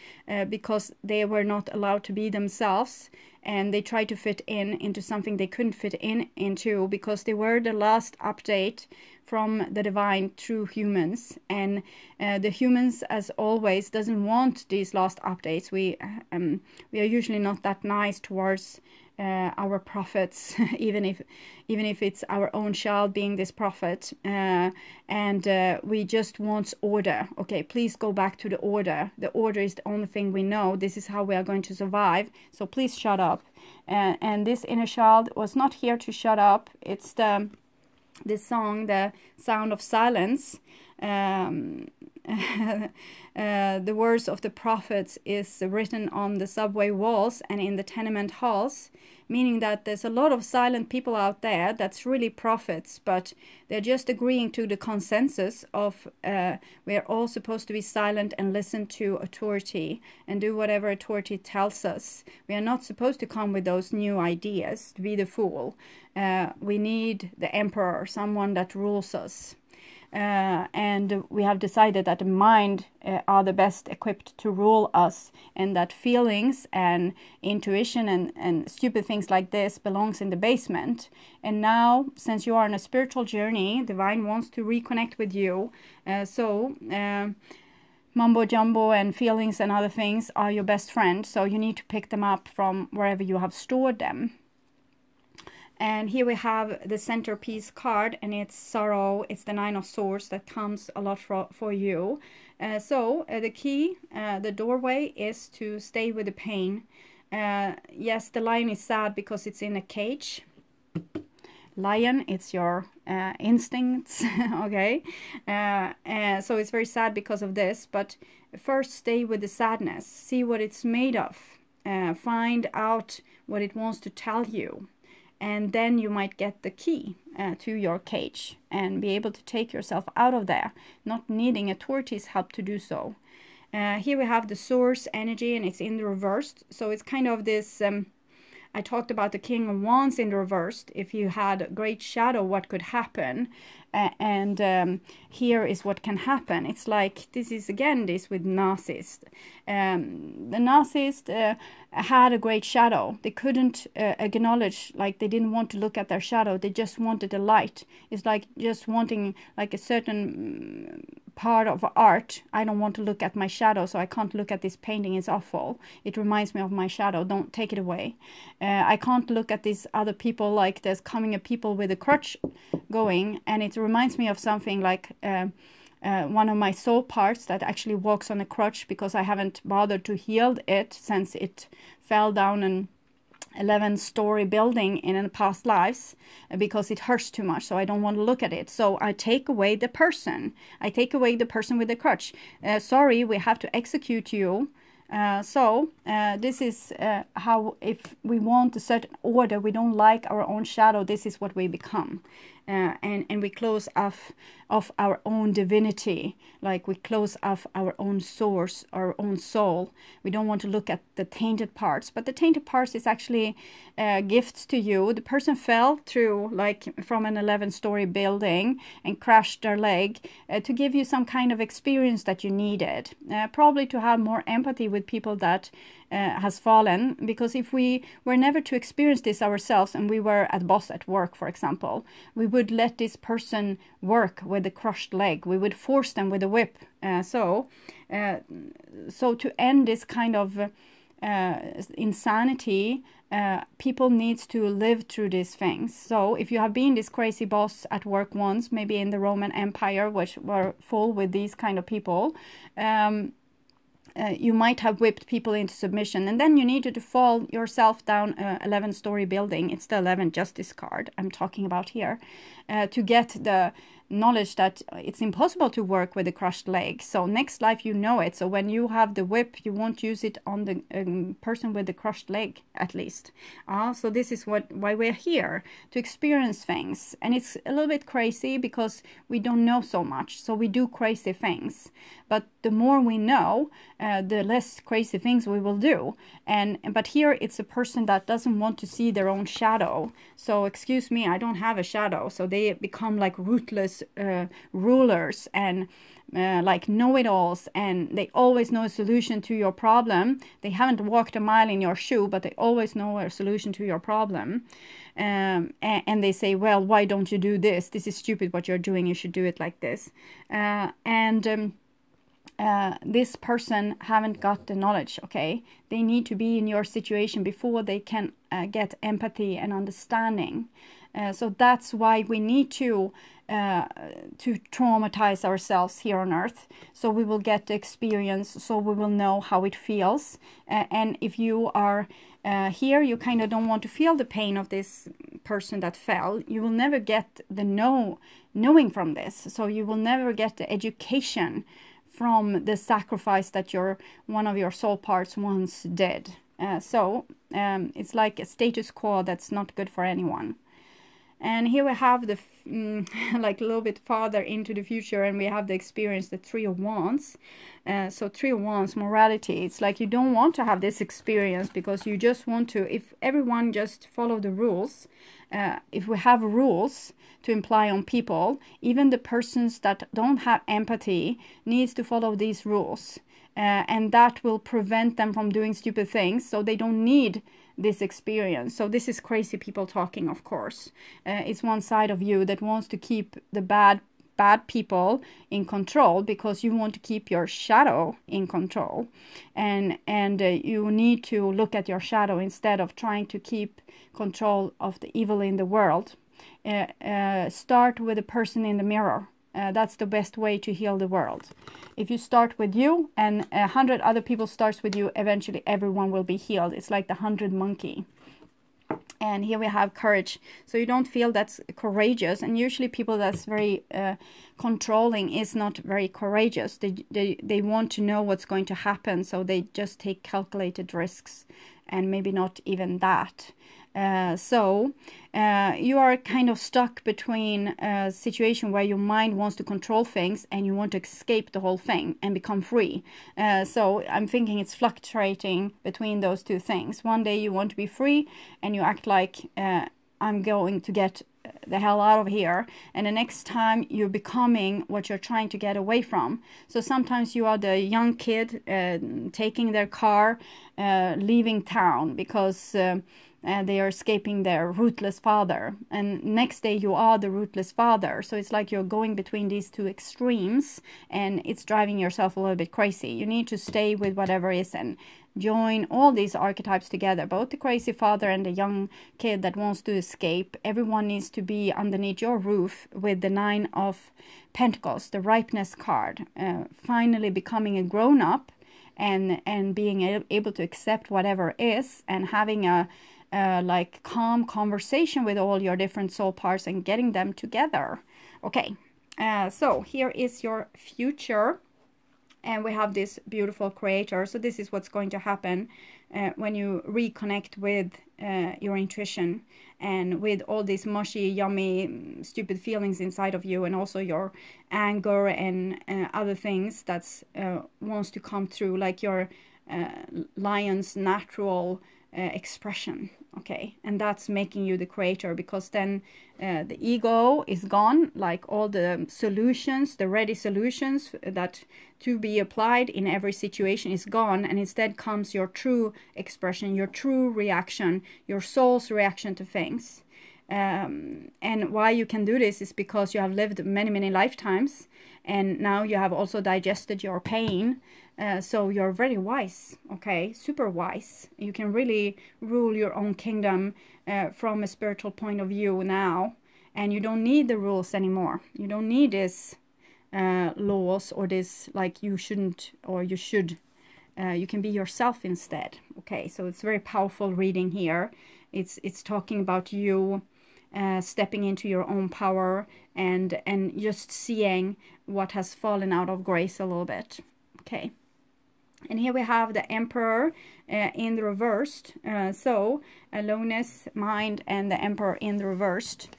because they were not allowed to be themselves. And they tried to fit into something they couldn't fit into, because they were the last update from the divine through humans. And the humans, as always, doesn't want these last updates. We are usually not that nice towards our prophets, even if it's our own child being this prophet, and we just want order. Okay, please go back to the order. The order is the only thing we know. This is how we are going to survive, so please shut up. And this inner child was not here to shut up. It's this song, The Sound of Silence, the words of the prophets is written on the subway walls and in the tenement halls, meaning that there's a lot of silent people out there that's really prophets, but they're just agreeing to the consensus of we're all supposed to be silent and listen to authority and do whatever authority tells us. We are not supposed to come with those new ideas to be the fool. We need the emperor, someone that rules us. And we have decided that the mind are the best equipped to rule us, and that feelings and intuition and stupid things like this belongs in the basement. And now, since you are on a spiritual journey, divine wants to reconnect with you. Mumbo jumbo and feelings and other things are your best friend, so you need to pick them up from wherever you have stored them. And here we have the centerpiece card, and it's sorrow. It's the 9 of Swords that comes a lot for you. The key, the doorway, is to stay with the pain. Yes, the lion is sad because it's in a cage. Lion, it's your instincts, okay? So it's very sad because of this, but first stay with the sadness. See what it's made of. Find out what it wants to tell you. And then you might get the key to your cage and be able to take yourself out of there, not needing authorities' help to do so. Here we have the source energy, and it's in the reversed. So it's kind of this, I talked about the King of Wands in the reversed. If you had a great shadow, what could happen? Here is what can happen. It's like, this is again this with narcissist. The narcissist had a great shadow. They couldn't acknowledge, like they didn't want to look at their shadow. They just wanted a light. It's like just wanting like a certain part of art. I don't want to look at my shadow, so I can't look at this painting. It's awful. It reminds me of my shadow. Don't take it away. I can't look at these other people, like there's coming a people with a crutch going, and it reminds me of something like one of my soul parts that actually walks on a crutch, because I haven't bothered to heal it since it fell down an 11-story building in past lives, because it hurts too much, so I don't want to look at it. So I take away the person. I take away the person with the crutch. Sorry, we have to execute you. This is how, if we want a certain order, we don't like our own shadow, this is what we become. And we close off our own divinity, like we close off our own source, our own soul. We don't want to look at the tainted parts, but the tainted parts is actually gifts to you. The person fell through, like from an 11-story building and crashed their leg to give you some kind of experience that you needed, probably to have more empathy with people that has fallen, because if we were never to experience this ourselves, and we were a boss at work, for example, we would let this person work with a crushed leg. We would force them with a whip. So to end this kind of insanity, people needs to live through these things. So if you have been this crazy boss at work once, maybe in the Roman Empire, which were full with these kind of people, you might have whipped people into submission, and then you needed to fall yourself down a 11-story building. It's the 11 justice card I'm talking about here, to get the knowledge that it's impossible to work with a crushed leg. So next life you know it. So when you have the whip, you won't use it on the person with the crushed leg, at least. So this is why we're here, to experience things. And it's a little bit crazy because we don't know so much, so we do crazy things. But the more we know, the less crazy things we will do. But here it's a person that doesn't want to see their own shadow. So excuse me, I don't have a shadow. So they become like ruthless rulers and like know-it-alls, and they always know a solution to your problem. They haven't walked a mile in your shoe, but they always know a solution to your problem. And they say, well, why don't you do this? This is stupid what you're doing. You should do it like this. This person haven't got the knowledge, okay? They need to be in your situation before they can get empathy and understanding. So that's why we need to traumatize ourselves here on earth, so we will get the experience, so we will know how it feels. And if you are here, you kind of don't want to feel the pain of this person that fell. You will never get the knowing from this, so you will never get the education from the sacrifice that one of your soul parts once did. So it's like a status quo that's not good for anyone. And here we have the like a little bit farther into the future, and we have the experience, the Three of Wands. So Three of Wands, morality. It's like you don't want to have this experience because you just want to, if everyone just follow the rules, if we have rules to imply on people, even the persons that don't have empathy needs to follow these rules. And that will prevent them from doing stupid things, so they don't need this experience. So this is crazy people talking, of course. It's one side of you that wants to keep the bad people in control because you want to keep your shadow in control, and you need to look at your shadow instead of trying to keep control of the evil in the world. Start with the person in the mirror. That's the best way to heal the world. If you start with you and 100 other people starts with you, eventually everyone will be healed. It's like the 100 monkey. And here we have courage. So you don't feel that's courageous. And usually people that's very controlling is not very courageous. They want to know what's going to happen. So they just take calculated risks, and maybe not even that. So you are kind of stuck between a situation where your mind wants to control things and you want to escape the whole thing and become free. So I'm thinking it's fluctuating between those two things. One day you want to be free and you act like I'm going to get the hell out of here, and the next time you're becoming what you're trying to get away from. So sometimes you are the young kid taking their car, leaving town because they are escaping their ruthless father, and next day you are the ruthless father. So it's like you're going between these two extremes, and it's driving yourself a little bit crazy. You need to stay with whatever is and join all these archetypes together, both the crazy father and the young kid that wants to escape. Everyone needs to be underneath your roof with the Nine of Pentacles, the ripeness card, finally becoming a grown-up and being able to accept whatever is, and having a like calm conversation with all your different soul parts and getting them together. Okay, so here is your future. And we have this beautiful creator. So this is what's going to happen when you reconnect with your intuition and with all these mushy, yummy, stupid feelings inside of you, and also your anger and other things that wants to come through, like your lion's natural expression. Okay, and that's making you the creator, because then the ego is gone, like all the solutions, the ready solutions that to be applied in every situation is gone, and instead comes your true expression, your true reaction, your soul's reaction to things. And why you can do this is because you have lived many lifetimes, and now you have also digested your pain. So you're very wise, okay, super wise. You can really rule your own kingdom from a spiritual point of view now, and you don't need the rules anymore. You don't need this laws or this like you shouldn't or you should. You can be yourself instead. Okay, so it's very powerful reading here. It's talking about you stepping into your own power and just seeing what has fallen out of grace a little bit. Okay. And here we have the Emperor in the reversed. So aloneness, mind, and the Emperor in the reversed.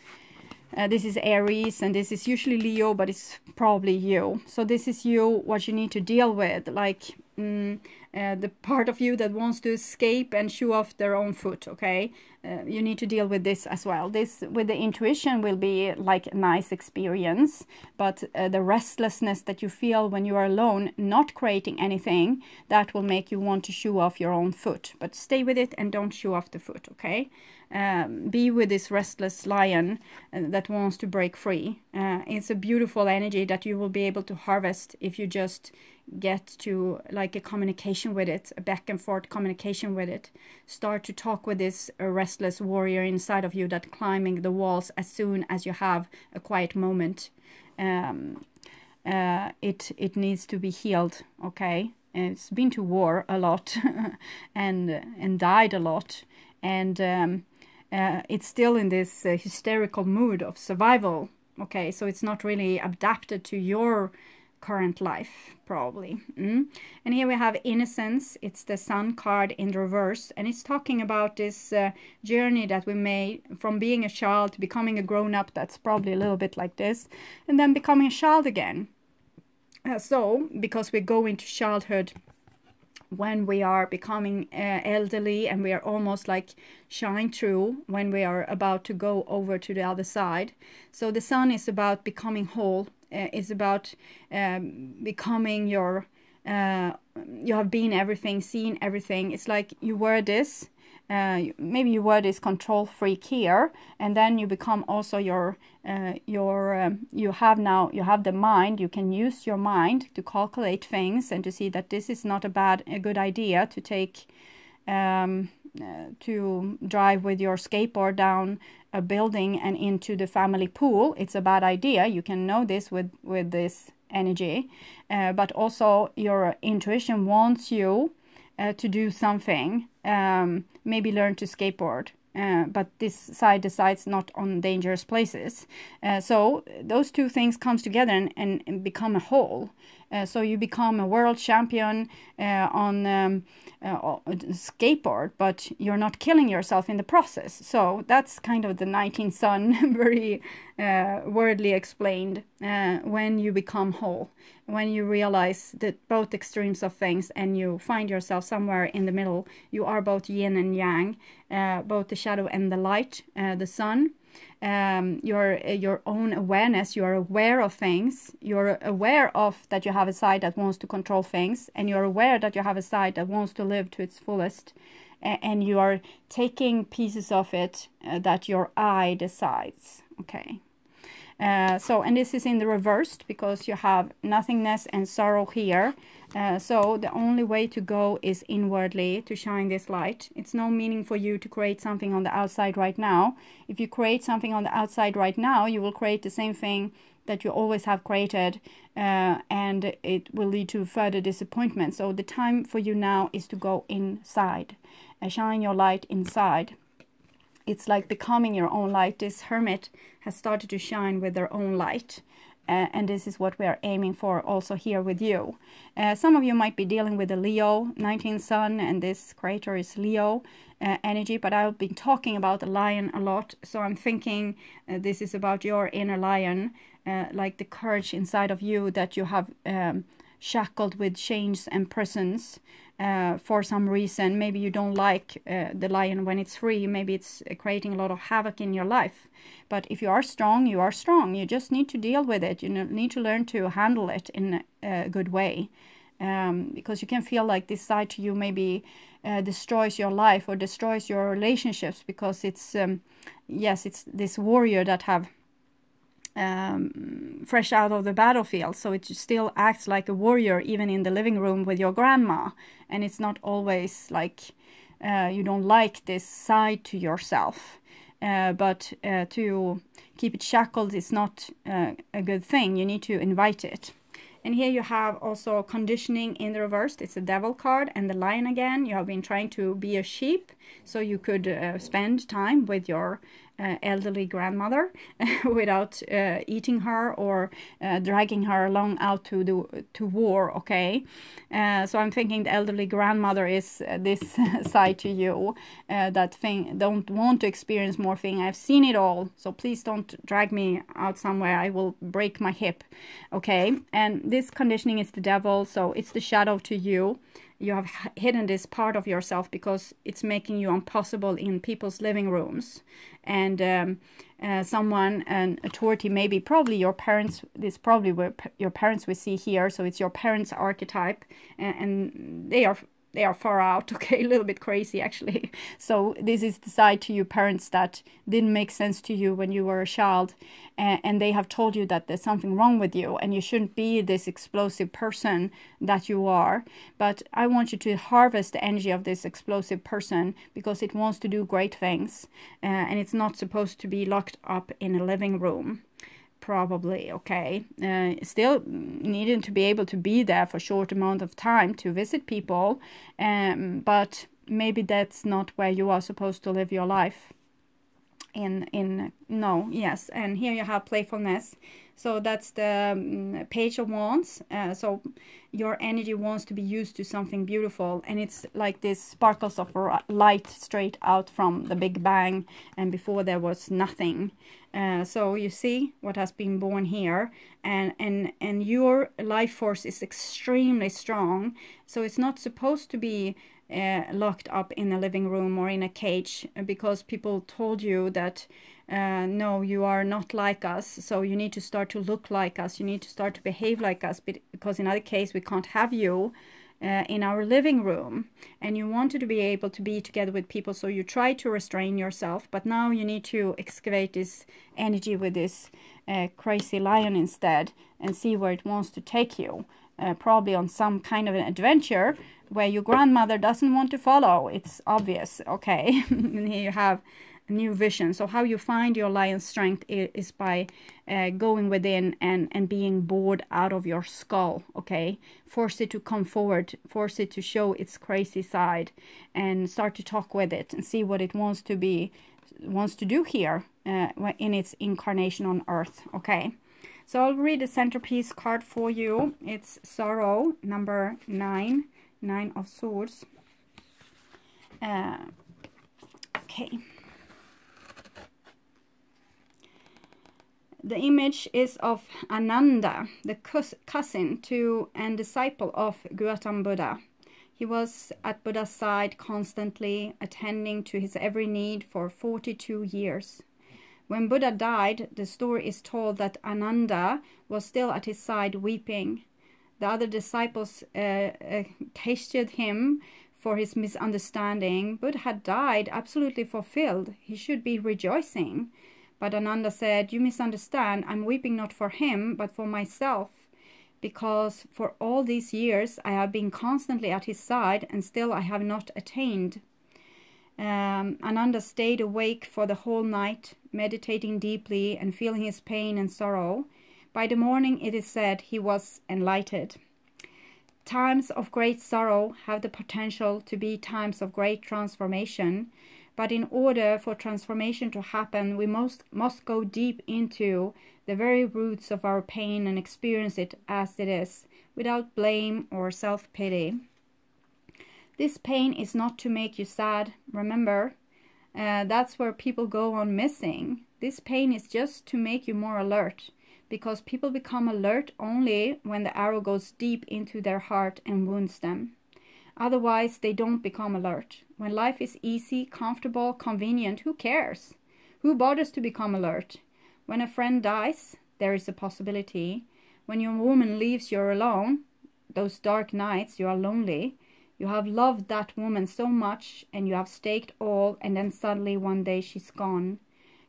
This is Aries, and this is usually Leo, but it's probably you. So this is you, what you need to deal with, like the part of you that wants to escape and shoo off their own foot, okay? You need to deal with this as well. This, with the intuition, will be like a nice experience, but the restlessness that you feel when you are alone, not creating anything, that will make you want to shoo off your own foot. But stay with it and don't shoo off the foot, okay? Be with this restless lion that wants to break free. It's a beautiful energy that you will be able to harvest if you just get to like a communication with it, a back and forth communication with it. Start to talk with this restless warrior inside of you that climbing the walls as soon as you have a quiet moment. It needs to be healed, okay? It's been to war a lot and died a lot, and it's still in this hysterical mood of survival. Okay, so it's not really adapted to your current life, probably. And here we have innocence. It's the Sun card in reverse, and it's talking about this journey that we made from being a child to becoming a grown-up. That's probably a little bit like this, and then becoming a child again. So because we go into childhood when we are becoming elderly, and we are almost like shine through when we are about to go over to the other side. So the Sun is about becoming whole. It's about becoming your, you have been everything, seen everything. It's like you were this, maybe you were this control freak here, and then you become also you have the mind. You can use your mind to calculate things and to see that this is not a good idea to take, to drive with your skateboard down a building and into the family pool. It's a bad idea. You can know this with this energy, but also your intuition wants you to do something, maybe learn to skateboard, but this side decides not on dangerous places. So those two things comes together and become a whole. So you become a world champion on skateboard, but you're not killing yourself in the process. So that's kind of the 19th Sun, very wordly explained, when you become whole, when you realize that both extremes of things and you find yourself somewhere in the middle. You are both yin and yang, both the shadow and the light, the Sun. Your own awareness, you are aware of things, you're aware of that you have a side that wants to control things, and you're aware that you have a side that wants to live to its fullest, and you are taking pieces of it that your I decides. Okay. So, and this is in the reversed because you have nothingness and sorrow here. So the only way to go is inwardly to shine this light. It's no meaning for you to create something on the outside right now. If you create something on the outside right now, you will create the same thing that you always have created, and it will lead to further disappointment. So the time for you now is to go inside and shine your light inside. It's like becoming your own light. This hermit has started to shine with their own light. And this is what we are aiming for also here with you. Some of you might be dealing with a Leo, 19th Sun, and this creator is Leo energy. But I've been talking about the lion a lot. So I'm thinking this is about your inner lion, like the courage inside of you that you have shackled with chains and prisons. For some reason. Maybe you don't like the lion when it's free. Maybe it's creating a lot of havoc in your life. But if you are strong, you are strong. You just need to deal with it. You need to learn to handle it in a good way. Because you can feel like this side to you maybe destroys your life or destroys your relationships, because it's, yes, it's this warrior that have fresh out of the battlefield, so it still acts like a warrior even in the living room with your grandma, and it's not always like you don't like this side to yourself, but to keep it shackled is not a good thing. You need to invite it. And here you have also conditioning in the reverse. It's a devil card and the lion again. You have been trying to be a sheep so you could spend time with your elderly grandmother without eating her or dragging her along out to war. Okay, so I'm thinking the elderly grandmother is this side to you, that thing, don't want to experience more thing. I've seen it all, so please don't drag me out somewhere. I will break my hip. Okay, and this conditioning is the devil, so it's the shadow to you. You have hidden this part of yourself because it's making you impossible in people's living rooms. And someone, an authority, maybe probably your parents, this probably where your parents we see here. So it's your parents' archetype, and they are far out, okay, a little bit crazy actually. So this is the side to you parents that didn't make sense to you when you were a child, and they have told you that there's something wrong with you and you shouldn't be this explosive person that you are. But I want you to harvest the energy of this explosive person because it wants to do great things, and it's not supposed to be locked up in a living room. Probably, okay. Still needing to be able to be there for a short amount of time to visit people, but maybe that's not where you are supposed to live your life. no, yes, and here you have playfulness. So that's the Page of Wands. So your energy wants to be used to something beautiful, and it's like this sparkles of light straight out from the Big Bang, and before there was nothing. So you see what has been born here, and your life force is extremely strong. So it's not supposed to be locked up in a living room or in a cage, because people told you that no, you are not like us, so you need to start to look like us, you need to start to behave like us, because in other case we can't have you in our living room. And you wanted to be able to be together with people, so you try to restrain yourself, but now you need to excavate this energy with this crazy lion instead, and see where it wants to take you. Probably on some kind of an adventure where your grandmother doesn't want to follow. It's obvious, okay? And here you have a new vision. So how you find your lion's strength is by going within and being bored out of your skull, okay? Force it to come forward, force it to show its crazy side, and start to talk with it and see what it wants to do here in its incarnation on Earth, okay? So I'll read the centerpiece card for you. It's Sorrow, number 9, 9 of Swords. Okay. The image is of Ananda, the cousin to and disciple of Gautam Buddha. He was at Buddha's side constantly, attending to his every need for 42 years. When Buddha died, the story is told that Ananda was still at his side weeping. The other disciples questioned him for his misunderstanding. Buddha had died absolutely fulfilled. He should be rejoicing. But Ananda said, "You misunderstand. I'm weeping not for him, but for myself. Because for all these years I have been constantly at his side, and still I have not attained." Ananda stayed awake for the whole night, meditating deeply and feeling his pain and sorrow. By the morning, it is said, he was enlightened. Times of great sorrow have the potential to be times of great transformation, but in order for transformation to happen, we must go deep into the very roots of our pain and experience it as it is, without blame or self-pity. This pain is not to make you sad, remember. That's where people go on missing. This pain is just to make you more alert, because people become alert only when the arrow goes deep into their heart and wounds them. Otherwise, they don't become alert. When life is easy, comfortable, convenient, who cares? Who bothers to become alert? When a friend dies, there is a possibility. When your woman leaves you alone, those dark nights you are lonely, you have loved that woman so much and you have staked all, and then suddenly one day she's gone.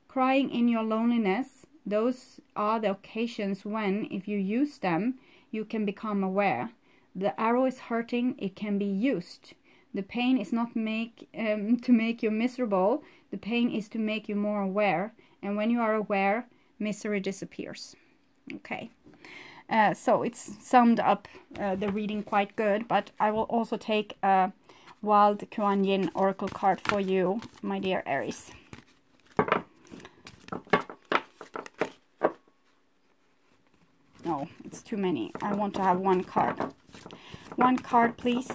Crying in your loneliness, those are the occasions when, if you use them, you can become aware. The arrow is hurting, it can be used. The pain is not to make you miserable, the pain is to make you more aware. And when you are aware, misery disappears. Okay. So it's summed up the reading quite good, but I will also take a Wild Kuan Yin Oracle card for you, my dear Aries. No, it's too many. I want to have one card. One card, please.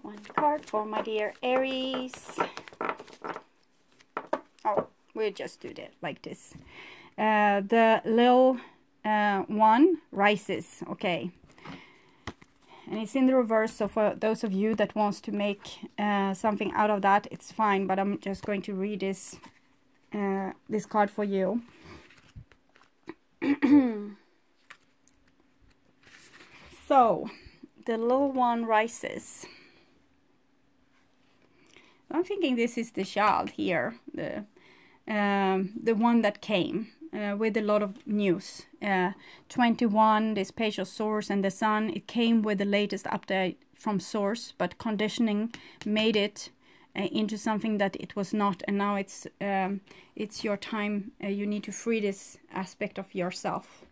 One card for my dear Aries. Oh, we'll just do that like this. The little one rises, okay. And it's in the reverse, so for those of you that wants to make something out of that, it's fine, but I'm just going to read this card for you. So, the little one rises. I'm thinking this is the child here, the one that came with a lot of news. 21, this Page of Swords and the Sun, it came with the latest update from Source, but conditioning made it into something that it was not, and now it's your time. You need to free this aspect of yourself.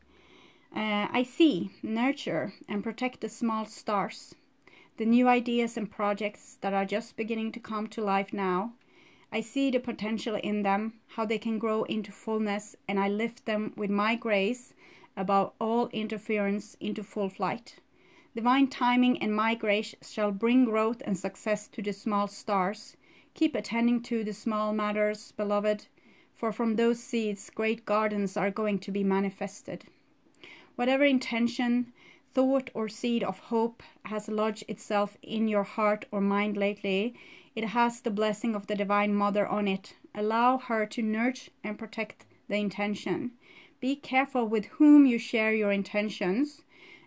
I see, nurture and protect the small stars. the new ideas and projects that are just beginning to come to life now. I see the potential in them, how they can grow into fullness, and I lift them with my grace above all interference into full flight. Divine timing and my grace shall bring growth and success to the small stars. Keep attending to the small matters, beloved, for from those seeds great gardens are going to be manifested. Whatever intention, thought, or seed of hope has lodged itself in your heart or mind lately, it has the blessing of the Divine Mother on it. Allow her to nurture and protect the intention. Be careful with whom you share your intentions.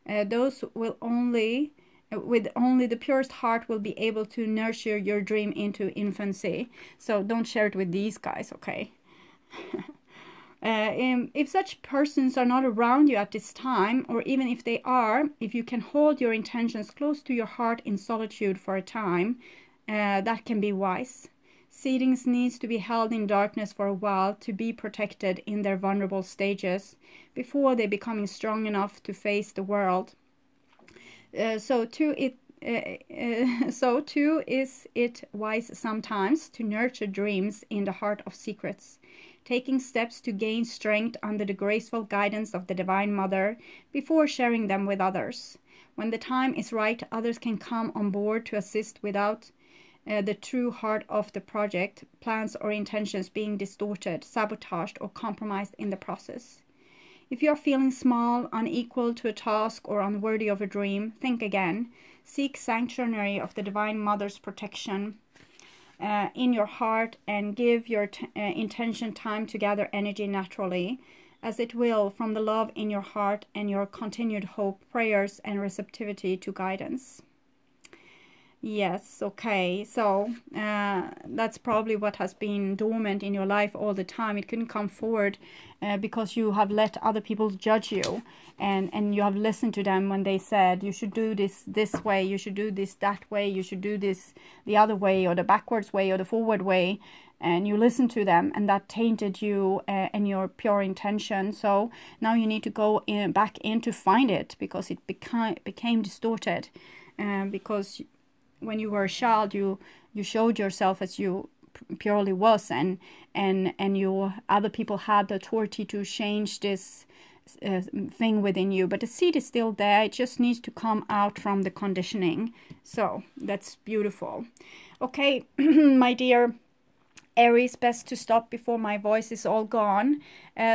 Those will only, with only the purest heart will be able to nurture your dream into infancy. So don't share it with these guys, okay? If such persons are not around you at this time, or even if they are, if you can hold your intentions close to your heart in solitude for a time, that can be wise. Seedings needs to be held in darkness for a while to be protected in their vulnerable stages before they becoming strong enough to face the world. So too is it wise sometimes to nurture dreams in the heart of secrets, taking steps to gain strength under the graceful guidance of the Divine Mother before sharing them with others. When the time is right, others can come on board to assist without the true heart of the project, plans or intentions being distorted, sabotaged, or compromised in the process. If you are feeling small, unequal to a task, or unworthy of a dream, think again. Seek sanctuary of the Divine Mother's protection in your heart, and give your intention time to gather energy naturally, as it will from the love in your heart and your continued hope, prayers, and receptivity to guidance. Yes, okay, so that's probably what has been dormant in your life all the time. It couldn't come forward because you have let other people judge you, and you have listened to them when they said you should do this way, you should do this that way, you should do this the other way, or the backwards way, or the forward way, and you listened to them, and that tainted you and your pure intention. So now you need to go back in to find it, because it became distorted, because when you were a child, you showed yourself as you purely was, and you other people had the authority to change this thing within you. But the seed is still there. It just needs to come out from the conditioning. So that's beautiful. Okay, my dear Aries, best to stop before my voice is all gone.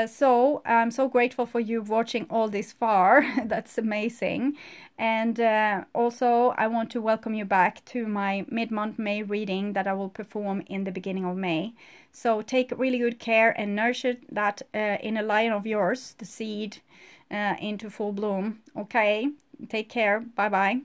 So I'm so grateful for you watching all this far. That's amazing. And also I want to welcome you back to my mid-month May reading that I will perform in the beginning of May. So take really good care and nurture that inner lion of yours, the seed, into full bloom. Okay, take care. Bye bye.